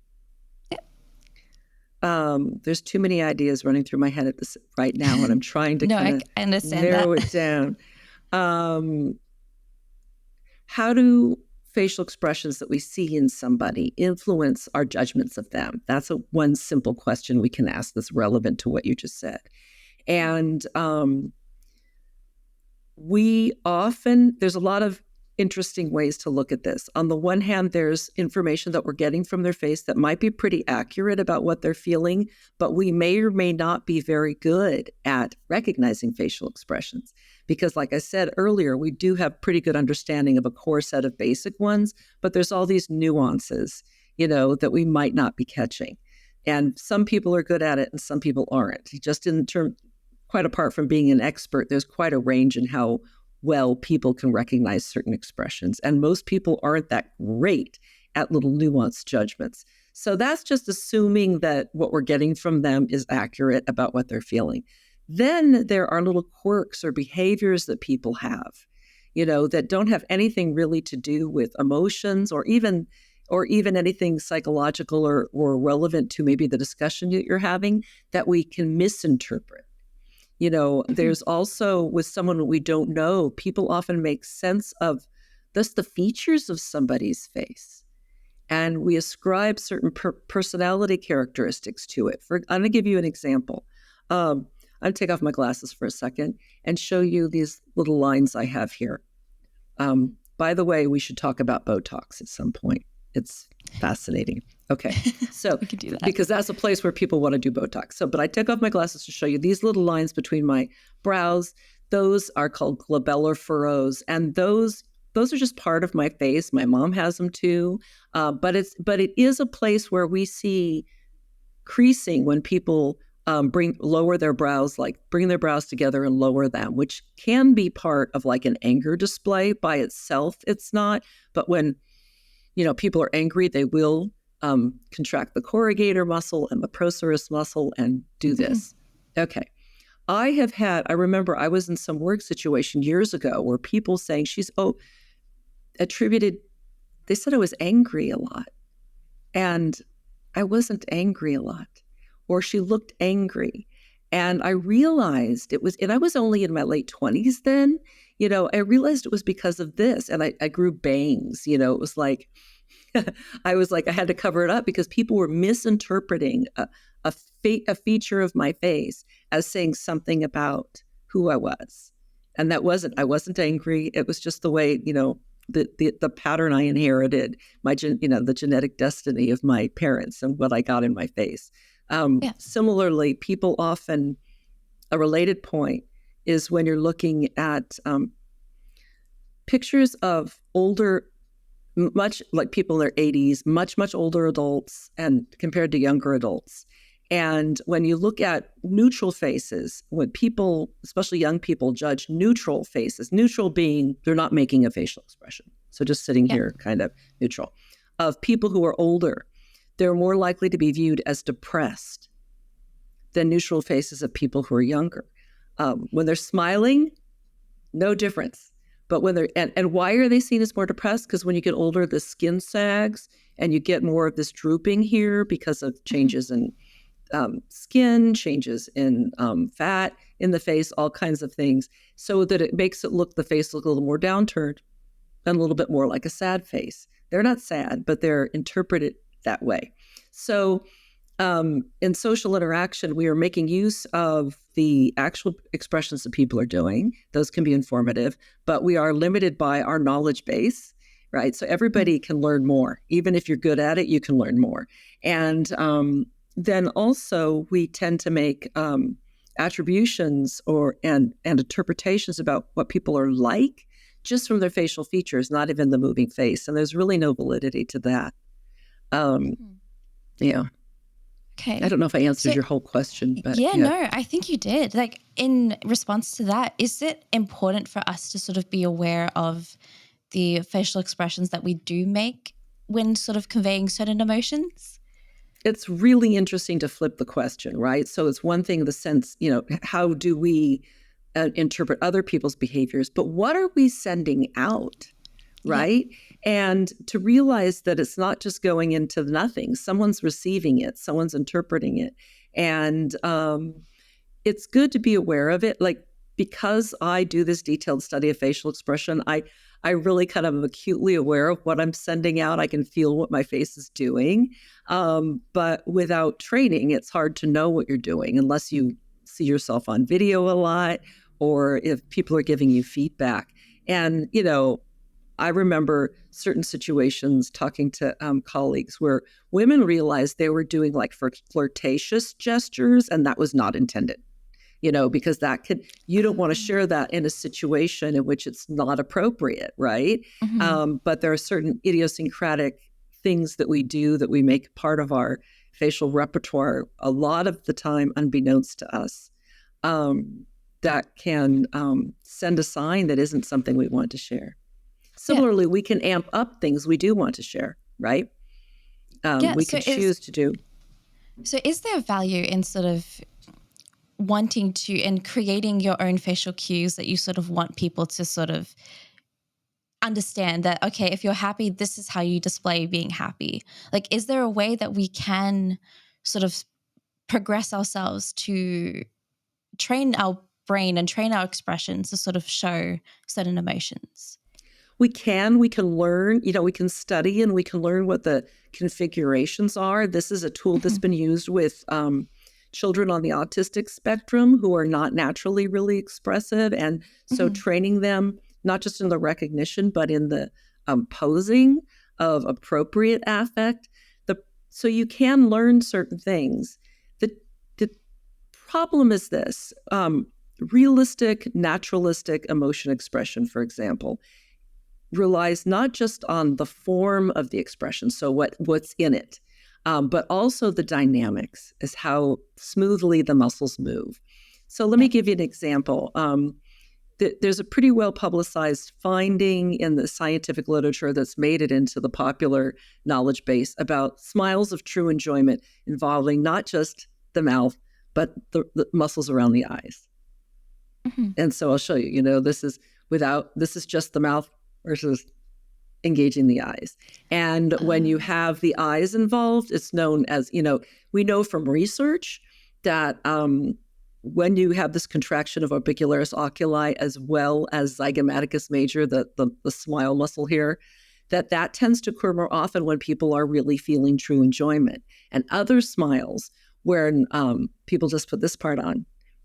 There's too many ideas running through my head right now, and I'm trying to I understand narrow it down. How do facial expressions that we see in somebody influence our judgments of them? That's one simple question we can ask that's relevant to what you just said. And there's a lot of interesting ways to look at this. On the one hand, there's information that we're getting from their face that might be pretty accurate about what they're feeling, but we may or may not be very good at recognizing facial expressions. Because like I said earlier, we do have pretty good understanding of a core set of basic ones, but there's all these nuances, that we might not be catching. And some people are good at it and some people aren't. Just quite apart from being an expert, there's quite a range in how well people can recognize certain expressions. And most people aren't that great at little nuanced judgments. So that's just assuming that what we're getting from them is accurate about what they're feeling. Then there are little quirks or behaviors that people have, that don't have anything really to do with emotions or even anything psychological or relevant to maybe the discussion that you're having, that we can misinterpret. There's also, with someone we don't know, people often make sense of just the features of somebody's face. And we ascribe certain personality characteristics to it. I'm going to give you an example. I'm going to take off my glasses for a second and show you these little lines I have here. By the way, we should talk about Botox at some point. It's fascinating. Okay, so we could do that, because that's a place where people want to do Botox. But I took off my glasses to show you these little lines between my brows. Those are called glabellar furrows, and those are just part of my face. My mom has them too, but it is a place where we see creasing when people lower their brows, like bring their brows together and lower them, which can be part of like an anger display by itself. It's not, but when people are angry, they will contract the corrugator muscle and the procerus muscle and do this. Okay. I remember I was in some work situation years ago where people saying they said I was angry a lot. And I wasn't angry a lot. Or she looked angry. And I realized and I was only in my late 20s then, I realized it was because of this. And I grew bangs, it was like, I had to cover it up because people were misinterpreting a feature of my face as saying something about who I was. And I wasn't angry. It was just the way, the pattern I inherited, the genetic destiny of my parents and what I got in my face. Similarly, people often, a related point is when you're looking at pictures of older, much like people in their 80s, much older adults and compared to younger adults. And when you look at neutral faces, when people, especially young people, judge neutral faces, neutral being they're not making a facial expression. So just sitting here kind of neutral. of people who are older, they're more likely to be viewed as depressed than neutral faces of people who are younger. When they're smiling, no difference. But when they're, and why are they seen as more depressed? Because when you get older, the skin sags and you get more of this drooping here because of changes in skin, changes in fat in the face, all kinds of things, so that it makes the face look a little more downturned and a little bit more like a sad face. They're not sad, but they're interpreted that way. So in social interaction, we are making use of the actual expressions that people are doing. Those can be informative, but we are limited by our knowledge base, right? So everybody can learn more. Even if you're good at it, you can learn more. And then also we tend to make attributions and interpretations about what people are like just from their facial features, not even the moving face. And there's really no validity to that. Yeah. Okay. I don't know if I answered your whole question, but no, I think you did. Like, in response to that, is it important for us to sort of be aware of the facial expressions that we do make when sort of conveying certain emotions? It's really interesting to flip the question, right? So it's one thing, the sense, how do we interpret other people's behaviors, but what are we sending out? Right. Yeah. And to realize that it's not just going into nothing. Someone's receiving it. Someone's interpreting it. And it's good to be aware of it. Like, because I do this detailed study of facial expression, I really kind of am acutely aware of what I'm sending out. I can feel what my face is doing. But without training, it's hard to know what you're doing unless you see yourself on video a lot or if people are giving you feedback. And, I remember certain situations talking to colleagues where women realized they were doing like flirtatious gestures, and that was not intended, because you don't want to share that in a situation in which it's not appropriate, right? Mm-hmm. But there are certain idiosyncratic things that we do that we make part of our facial repertoire a lot of the time, unbeknownst to us, that can send a sign that isn't something we want to share. Similarly, we can amp up things we do want to share, right? We could choose to do. So is there value in sort of wanting to and creating your own facial cues that you sort of want people to sort of understand that, okay, if you're happy, this is how you display being happy? Like, is there a way that we can sort of progress ourselves to train our brain and train our expressions to sort of show certain emotions? We can learn, we can study and we can learn what the configurations are. This is a tool that's been used with children on the autistic spectrum who are not naturally really expressive. And so training them, not just in the recognition, but in the posing of appropriate affect. So you can learn certain things. The problem is this, realistic, naturalistic emotion expression, for example, relies not just on the form of the expression, so what's in it, but also the dynamics, is how smoothly the muscles move. So let me give you an example. There's a pretty well publicized finding in the scientific literature that's made it into the popular knowledge base about smiles of true enjoyment involving not just the mouth, but the muscles around the eyes. Mm-hmm. And so I'll show you, this is just the mouth versus engaging the eyes. And when you have the eyes involved, it's known as, we know from research that when you have this contraction of orbicularis oculi as well as zygomaticus major, the smile muscle here, that tends to occur more often when people are really feeling true enjoyment. And other smiles, where people just put this part on,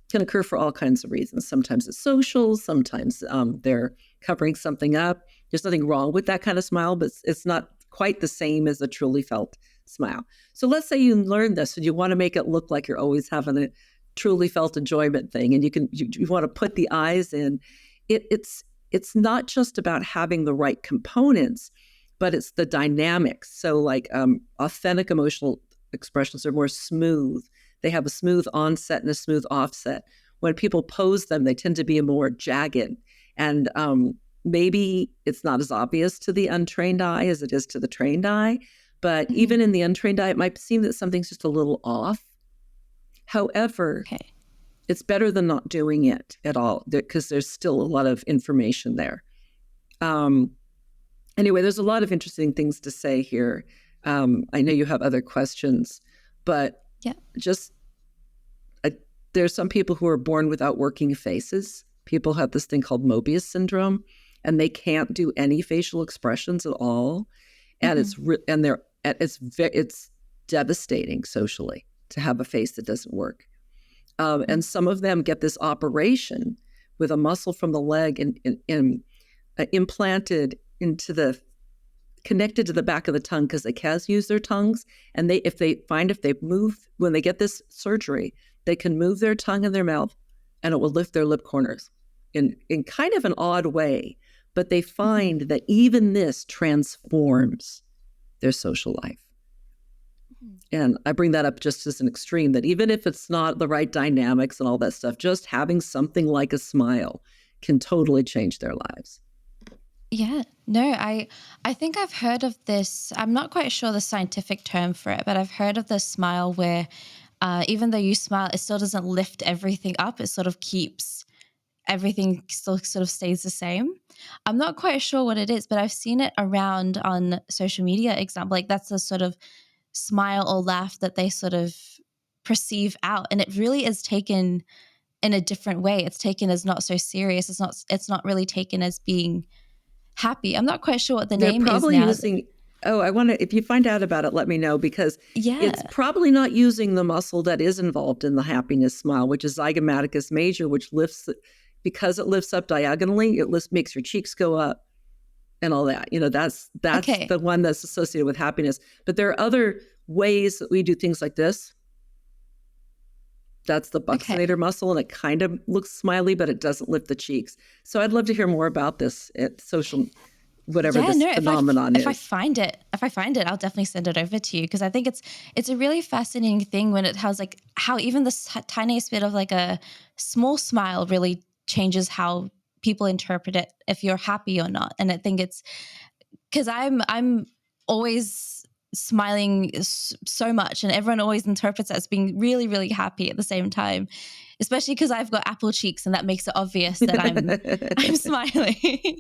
can occur for all kinds of reasons. Sometimes it's social, sometimes they're covering something up. There's nothing wrong with that kind of smile, but it's not quite the same as a truly felt smile. So let's say you learn this and you want to make it look like you're always having a truly felt enjoyment thing, and you want to put the eyes in. It's not just about having the right components, but it's the dynamics. So like authentic emotional expressions are more smooth. They have a smooth onset and a smooth offset. When people pose them, they tend to be more jagged. And maybe it's not as obvious to the untrained eye as it is to the trained eye, but even in the untrained eye, it might seem that something's just a little off. However, it's better than not doing it at all because there's still a lot of information there. Anyway, there's a lot of interesting things to say here. I know you have other questions, but there's some people who are born without working faces. People have this thing called Mobius syndrome, and they can't do any facial expressions at all. And it's devastating socially to have a face that doesn't work. And some of them get this operation with a muscle from the leg and implanted connected to the back of the tongue because they can't use their tongues. And if they move, when they get this surgery, they can move their tongue in their mouth and it will lift their lip corners in kind of an odd way. But they find that even this transforms their social life. And I bring that up just as an extreme, that even if it's not the right dynamics and all that stuff, just having something like a smile can totally change their lives. Yeah, no, I think I've heard of this. I'm not quite sure the scientific term for it, but I've heard of the smile where even though you smile, it still doesn't lift everything up. It sort of keeps everything still sort of stays the same. I'm not quite sure what it is, but I've seen it around on social media. Example, like that's a sort of smile or laugh that they sort of perceive out, and it really is taken in a different way. It's taken as not so serious. It's not really taken as being happy. I'm not quite sure what the name is now. If you find out about it, let me know, because it's probably not using the muscle that is involved in the happiness smile, which is zygomaticus major, which lifts, because it lifts up diagonally, makes your cheeks go up and all that. That's the one that's associated with happiness. But there are other ways that we do things like this. That's the buccinator muscle, and it kind of looks smiley, but it doesn't lift the cheeks. So I'd love to hear more about this at social, whatever phenomenon is. If I find it, I'll definitely send it over to you, because I think it's a really fascinating thing when it has like how even the tiniest bit of like a small smile really changes how people interpret it, if you're happy or not. And I think it's because I'm always smiling so much, and everyone always interprets it as being really, really happy at the same time, especially because I've got apple cheeks, and that makes it obvious that I'm smiling.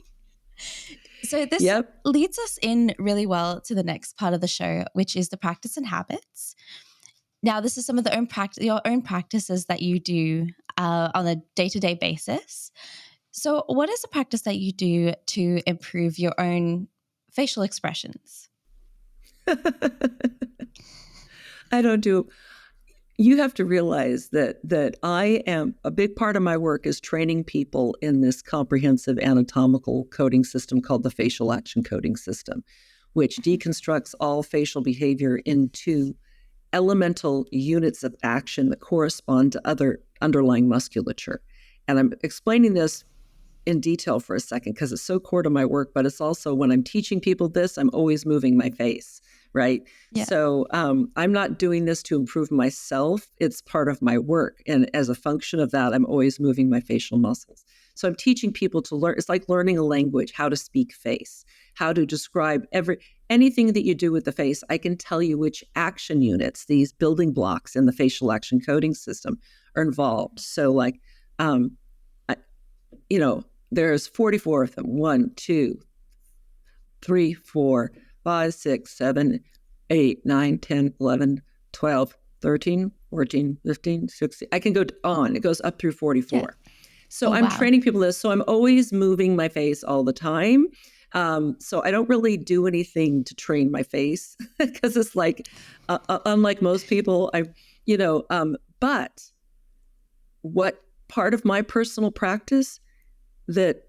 So this leads us in really well to the next part of the show, which is the practice and habits. Now, this is some of your own practices that you do on a day-to-day basis. So what is a practice that you do to improve your own facial expressions? I don't do. You have to realize that I am, a big part of my work is training people in this comprehensive anatomical coding system called the facial action coding system, which deconstructs all facial behavior into elemental units of action that correspond to other underlying musculature. And I'm explaining this in detail for a second because it's so core to my work, but it's also when I'm teaching people this, I'm always moving my face, right? Yeah. So I'm not doing this to improve myself. It's part of my work. And as a function of that, I'm always moving my facial muscles. So I'm teaching people to learn. It's like learning a language, how to speak face, how to describe anything that you do with the face. I can tell you which action units, these building blocks in the facial action coding system, are involved. So like, there's 44 of them. 1, 2, 3, 4, 5, 6, 7, 8, 9, 10, 11, 12, 13, 14, 15, 16. I can go on. It goes up through 44. Yeah. So I'm training people this. So I'm always moving my face all the time. So I don't really do anything to train my face because it's like, unlike most people, but what part of my personal practice that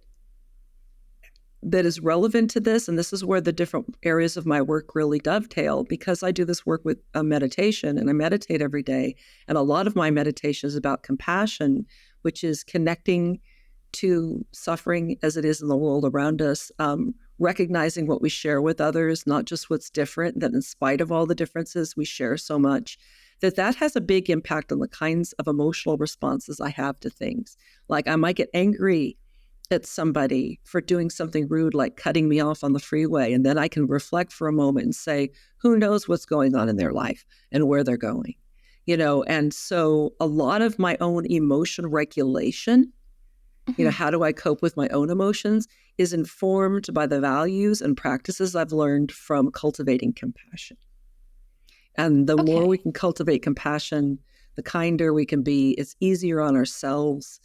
is relevant to this, and this is where the different areas of my work really dovetail, because I do this work with meditation, and I meditate every day. And a lot of my meditation is about compassion, which is connecting to suffering as it is in the world around us, recognizing what we share with others, not just what's different, that in spite of all the differences, we share so much, that has a big impact on the kinds of emotional responses I have to things. Like I might get angry at somebody for doing something rude, like cutting me off on the freeway. And then I can reflect for a moment and say, who knows what's going on in their life and where they're going, And so a lot of my own emotion regulation, how do I cope with my own emotions, is informed by the values and practices I've learned from cultivating compassion. And the more we can cultivate compassion, the kinder we can be. It's easier on ourselves.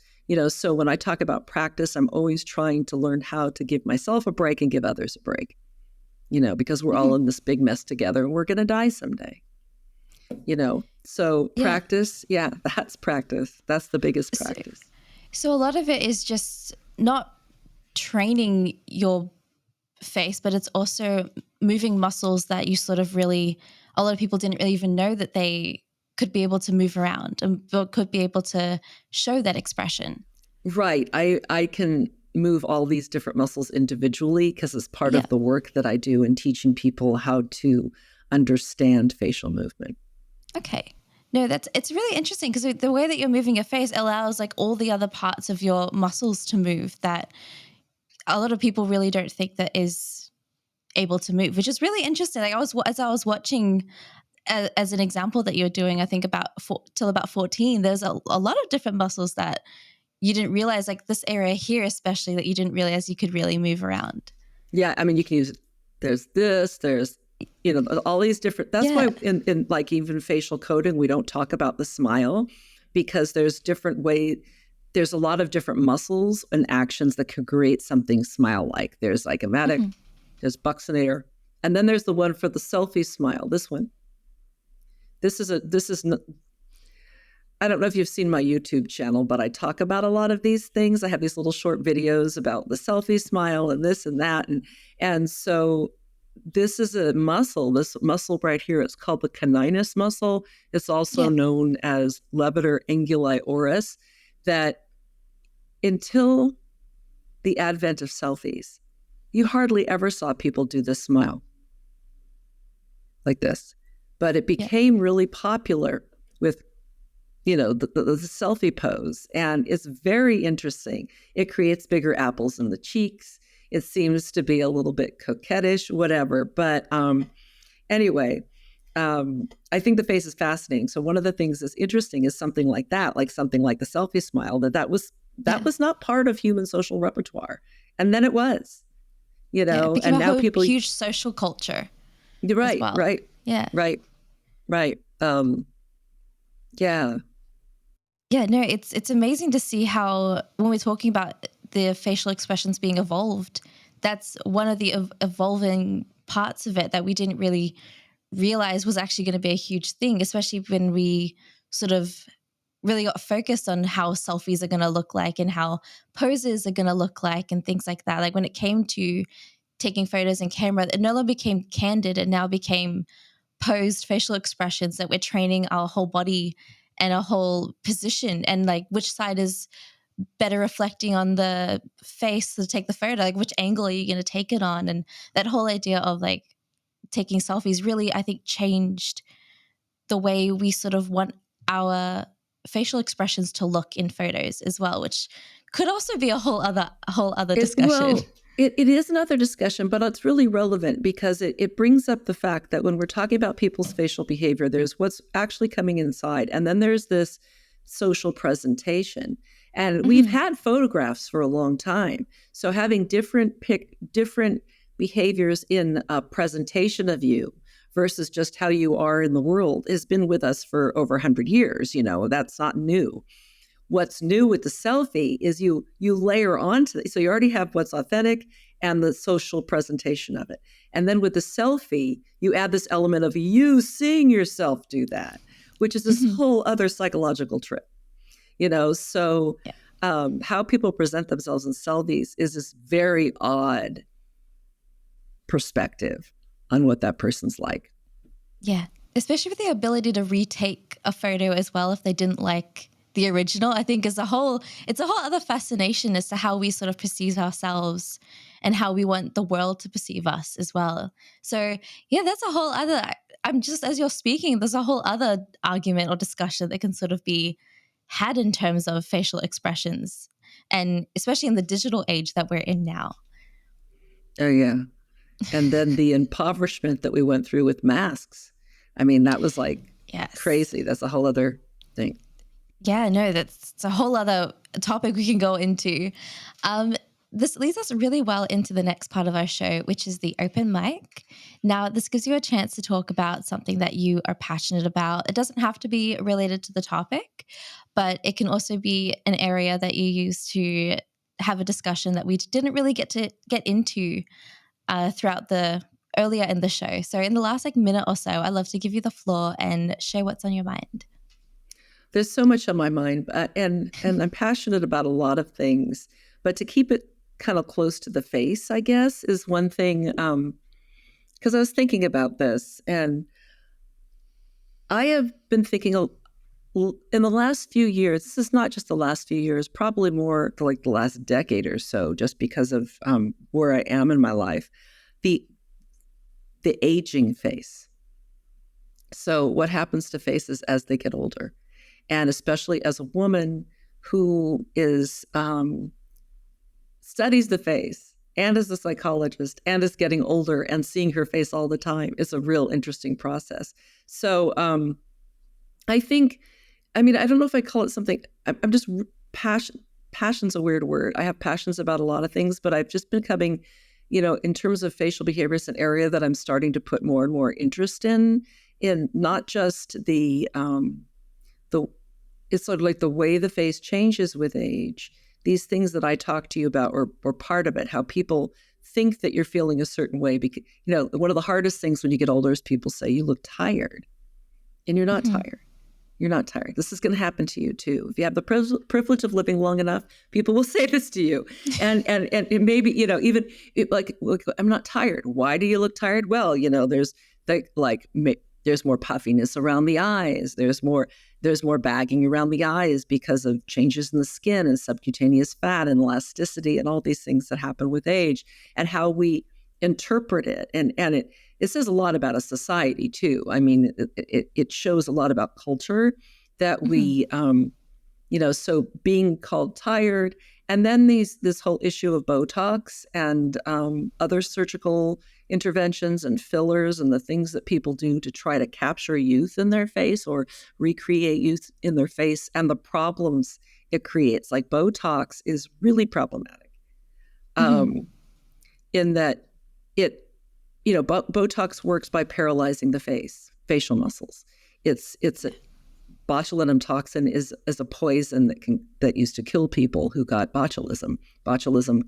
So when I talk about practice, I'm always trying to learn how to give myself a break and give others a break, because we're all in this big mess together and we're going to die someday, So practice, that's practice. That's the biggest practice. So a lot of it is just not training your face, but it's also moving muscles that you sort of really, a lot of people didn't really even know that they could be able to move around and could be able to show that expression. Right. I can move all these different muscles individually because it's part of the work that I do in teaching people how to understand facial movement. Okay. No, it's really interesting because the way that you're moving your face allows like all the other parts of your muscles to move that a lot of people really don't think that is able to move, which is really interesting. Like as I was watching as an example that you're doing, I think till about 14, there's a lot of different muscles that you didn't realize, like this area here especially, that you didn't realize you could really move around. Yeah, I mean, you can use, there's all these different, that's why in like even facial coding, we don't talk about the smile, because there's a lot of different muscles and actions that can create something smile-like. There's like emetic, there's buccinator, and then there's the one for the selfie smile, this one. I don't know if you've seen my YouTube channel, but I talk about a lot of these things. I have these little short videos about the selfie smile and this and that. And so this is a muscle, this muscle right here, it's called the caninus muscle. It's also known as levator anguli oris, that until the advent of selfies, you hardly ever saw people do this smile like this. But it became really popular with, the selfie pose. And it's very interesting. It creates bigger apples in the cheeks. It seems to be a little bit coquettish, whatever. But anyway, I think the face is fascinating. So one of the things that's interesting is something like that, like something like the selfie smile, that was not part of human social repertoire. And then it was, it became and now people huge social culture. Right, well. right. Yeah. Right. Yeah. Yeah, no, it's amazing to see how when we're talking about the facial expressions being evolved, that's one of the evolving parts of it that we didn't really realize was actually going to be a huge thing, especially when we sort of really got focused on how selfies are going to look like and how poses are going to look like and things like that. Like when it came to taking photos in camera, it no longer became candid. It now became posed facial expressions that we're training our whole body and a whole position and like which side is better reflecting on the face to take the photo, like which angle are you going to take it on? And that whole idea of like taking selfies really, I think, changed the way we sort of want our facial expressions to look in photos as well, which could also be a whole other discussion. It is another discussion, but it's really relevant because it brings up the fact that when we're talking about people's facial behavior, there's what's actually coming inside. And then there's this social presentation. And we've had photographs for a long time. So having different behaviors in a presentation of you versus just how you are in the world has been with us for over 100 years. That's not new. What's new with the selfie is you layer onto it. So you already have what's authentic and the social presentation of it. And then with the selfie, you add this element of you seeing yourself do that, which is this whole other psychological trip. So how people present themselves in selfies is this very odd perspective on what that person's like. Yeah, especially with the ability to retake a photo as well if they didn't like the original, I think it's a whole other fascination as to how we sort of perceive ourselves and how we want the world to perceive us as well. So yeah, that's a whole other, I'm just, as you're speaking, there's a whole other argument or discussion that can sort of be had in terms of facial expressions and especially in the digital age that we're in now. Oh, yeah. And then the impoverishment that we went through with masks. I mean, that was like crazy. That's a whole other thing. Yeah, no, that's a whole other topic we can go into. This leads us really well into the next part of our show, which is the open mic. Now, this gives you a chance to talk about something that you are passionate about. It doesn't have to be related to the topic, but it can also be an area that you use to have a discussion that we didn't really get into throughout the earlier in the show. So in the last minute or so, I'd love to give you the floor and share what's on your mind. There's so much on my mind, and I'm passionate about a lot of things, but to keep it kind of close to the face, I guess, is one thing, because I was thinking about this, and I have been thinking in the last few years, this is not just the last few years, probably more like the last decade or so, just because of where I am in my life, the aging face. So what happens to faces as they get older? And especially as a woman who is studies the face and is a psychologist and is getting older and seeing her face all the time is a real interesting process. So I think, I don't know if I call it something, I'm just passion's a weird word. I have passions about a lot of things, but I've just been becoming, in terms of facial behavior, it's an area that I'm starting to put more and more interest in not just it's sort of like the way the face changes with age. These things that I talk to you about or part of it, how people think that you're feeling a certain way. Because, one of the hardest things when you get older is people say you look tired, and you're not tired. You're not tired. This is going to happen to you too. If you have the privilege of living long enough, people will say this to you. And it maybe, even look, I'm not tired. Why do you look tired? Well, there's there's more puffiness around the eyes. There's more bagging around the eyes because of changes in the skin and subcutaneous fat and elasticity and all these things that happen with age and how we interpret it. And it says a lot about a society too. It shows a lot about culture that we, so being called tired, and then this whole issue of Botox and other surgical interventions and fillers and the things that people do to try to capture youth in their face or recreate youth in their face and the problems it creates. Like Botox is really problematic in that Botox works by paralyzing the facial muscles. It's botulinum toxin is a poison that used to kill people who got botulism. Botulism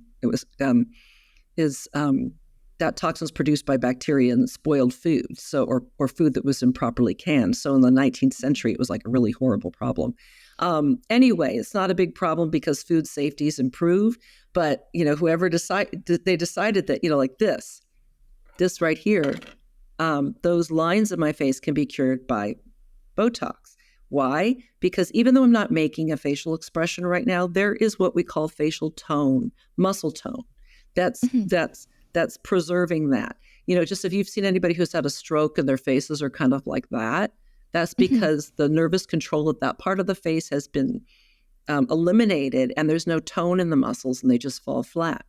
that toxin is produced by bacteria in spoiled food, or food that was improperly canned. So in the 19th century, it was like a really horrible problem. Anyway, it's not a big problem because food safety is improved. But whoever decided that like this right here, those lines in my face can be cured by Botox. Why? Because even though I'm not making a facial expression right now, there is what we call facial tone, muscle tone. That's preserving that. Just if you've seen anybody who's had a stroke and their faces are kind of like that, that's because the nervous control of that part of the face has been eliminated and there's no tone in the muscles and they just fall flat.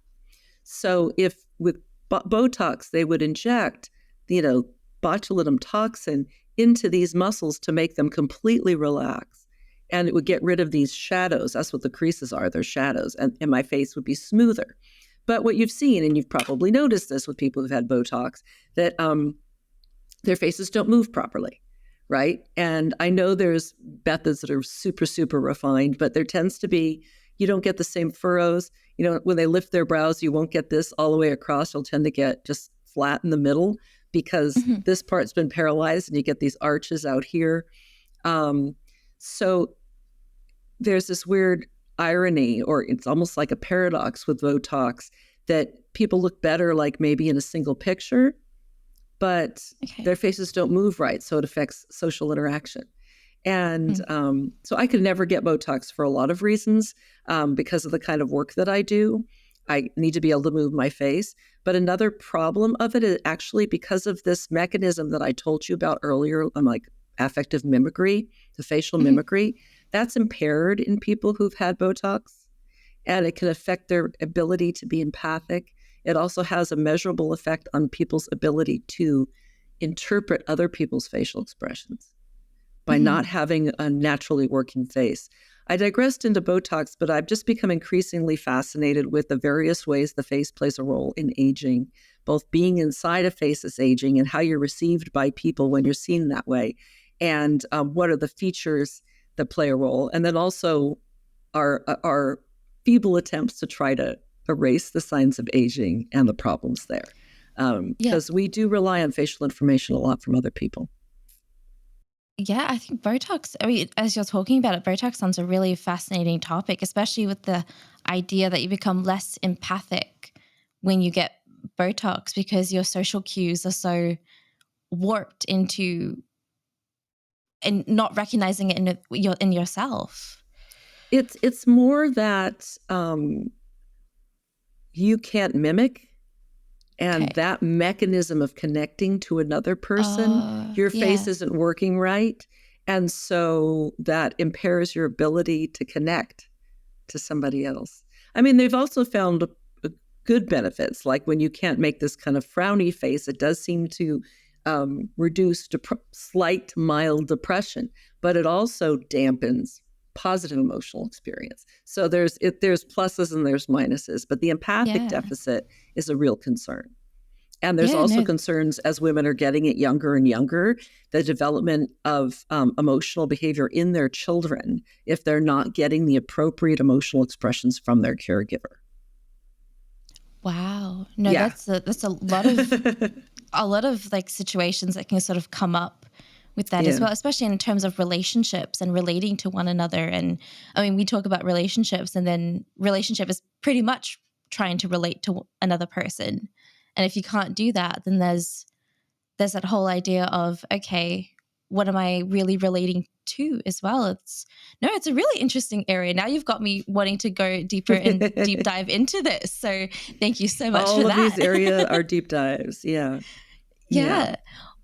So if with Botox, they would inject, botulinum toxin into these muscles to make them completely relax. And it would get rid of these shadows. That's what the creases are. They're shadows. And my face would be smoother. But what you've seen, and you've probably noticed this with people who've had Botox, that their faces don't move properly, right? And I know there's methods that are super, super refined, but there tends to be, you don't get the same furrows. When they lift their brows, you won't get this all the way across. You'll tend to get just flat in the middle because this part's been paralyzed and you get these arches out here. So there's this weird irony, or it's almost like a paradox with Botox, that people look better like maybe in a single picture, but their faces don't move right. So it affects social interaction. And so I could never get Botox for a lot of reasons because of the kind of work that I do. I need to be able to move my face. But another problem of it is actually because of this mechanism that I told you about earlier, like affective mimicry, the facial mimicry, that's impaired in people who've had Botox. and it can affect their ability to be empathic. It also has a measurable effect on people's ability to interpret other people's facial expressions by not having a naturally working face. I digressed into Botox, but I've just become increasingly fascinated with the various ways the face plays a role in aging, both being inside a face is aging and how you're received by people when you're seen that way, and what are the features that play a role, and then also our feeble attempts to try to erase the signs of aging and the problems there. Because we do rely on facial information a lot from other people. Yeah, I think Botox, as you're talking about it, Botox sounds a really fascinating topic, especially with the idea that you become less empathic when you get Botox because your social cues are so warped into and not recognizing it in yourself. It's more that you can't mimic, and that mechanism of connecting to another person, your face isn't working right, and so that impairs your ability to connect to somebody else. I mean, they've also found good benefits, like when you can't make this kind of frowny face, it does seem to reduce slight mild depression, but it also dampens positive emotional experience. So there's pluses and there's minuses, but the empathic deficit is a real concern. And there's also concerns as women are getting it younger and younger, the development of emotional behavior in their children if they're not getting the appropriate emotional expressions from their caregiver. Wow. No, that's a lot of like situations that can sort of come up with that as well, especially in terms of relationships and relating to one another. And I mean, we talk about relationships, and then relationship is pretty much trying to relate to another person. And if you can't do that, then there's that whole idea of, okay, what am I really relating to as well? It's a really interesting area. Now you've got me wanting to go deeper and deep dive into this. So thank you so much for that. All of these areas are deep dives. Yeah.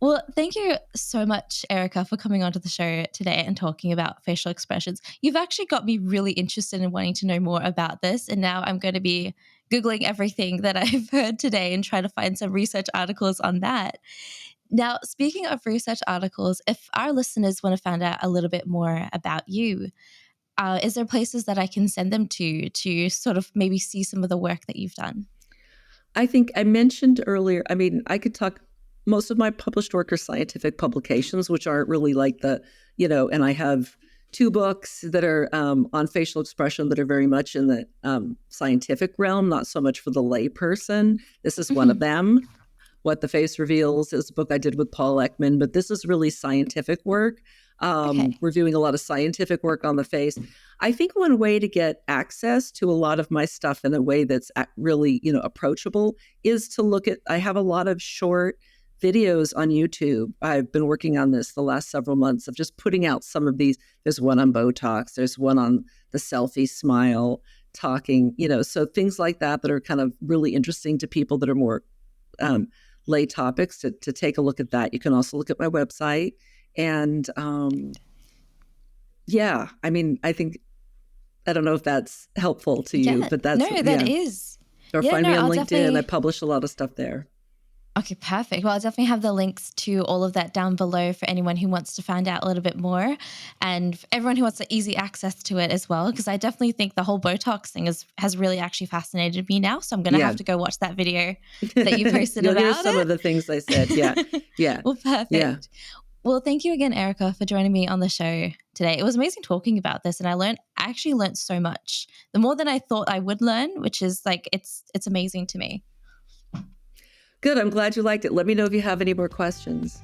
Well, thank you so much, Erika, for coming onto the show today and talking about facial expressions. You've actually got me really interested in wanting to know more about this. And now I'm going to be Googling everything that I've heard today and try to find some research articles on that. Now, speaking of research articles, if our listeners want to find out a little bit more about you, is there places that I can send them to sort of maybe see some of the work that you've done? I think I mentioned earlier, I mean, I could talk, most of my published work are scientific publications, which aren't really like and I have 2 books that are on facial expression that are very much in the scientific realm, not so much for the lay person. This is one of them. What the Face Reveals is a book I did with Paul Ekman, but this is really scientific work. We're doing a lot of scientific work on the face. I think one way to get access to a lot of my stuff in a way that's really, approachable is to look at, I have a lot of short videos on YouTube. I've been working on this the last several months of just putting out some of these. There's one on Botox. There's one on the selfie smile, talking, so things like that are kind of really interesting to people that are more lay topics to take a look at that. You can also look at my website. And I mean, I don't know if that's helpful to you, but that's... No, that is. Or find me on LinkedIn. I publish a lot of stuff there. Okay, perfect. Well, I'll definitely have the links to all of that down below for anyone who wants to find out a little bit more, and for everyone who wants the easy access to it as well, because I definitely think the whole Botox thing has really actually fascinated me now. So I'm going to have to go watch that video that you posted about it. Some of the things I said. Yeah. Well, perfect. Yeah. Well, thank you again, Erika, for joining me on the show today. It was amazing talking about this, and I actually learned so much, the more than I thought I would learn, which is like, it's amazing to me. Good. I'm glad you liked it. Let me know if you have any more questions.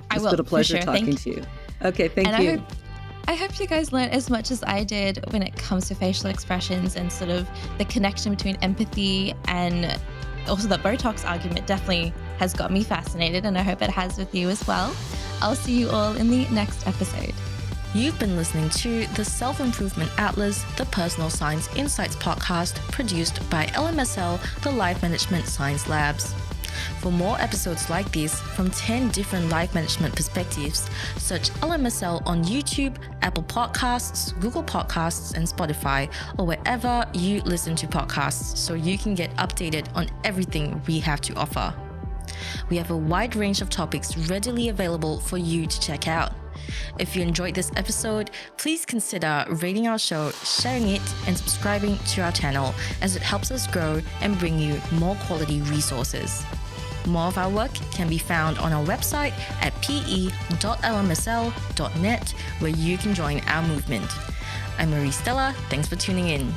I will. It's been a pleasure talking to you. Okay, thank you. I hope you guys learned as much as I did when it comes to facial expressions and sort of the connection between empathy, and also the Botox argument definitely has got me fascinated, and I hope it has with you as well. I'll see you all in the next episode. You've been listening to the Self-Improvement Atlas, the Personal Science Insights podcast produced by LMSL, the Life Management Science Labs. For more episodes like this from 10 different life management perspectives, search LMSL on YouTube, Apple Podcasts, Google Podcasts, and Spotify, or wherever you listen to podcasts so you can get updated on everything we have to offer. We have a wide range of topics readily available for you to check out. If you enjoyed this episode, please consider rating our show, sharing it, and subscribing to our channel, as it helps us grow and bring you more quality resources. More of our work can be found on our website at pe.lmsl.net, where you can join our movement. I'm Marie Stella. Thanks for tuning in.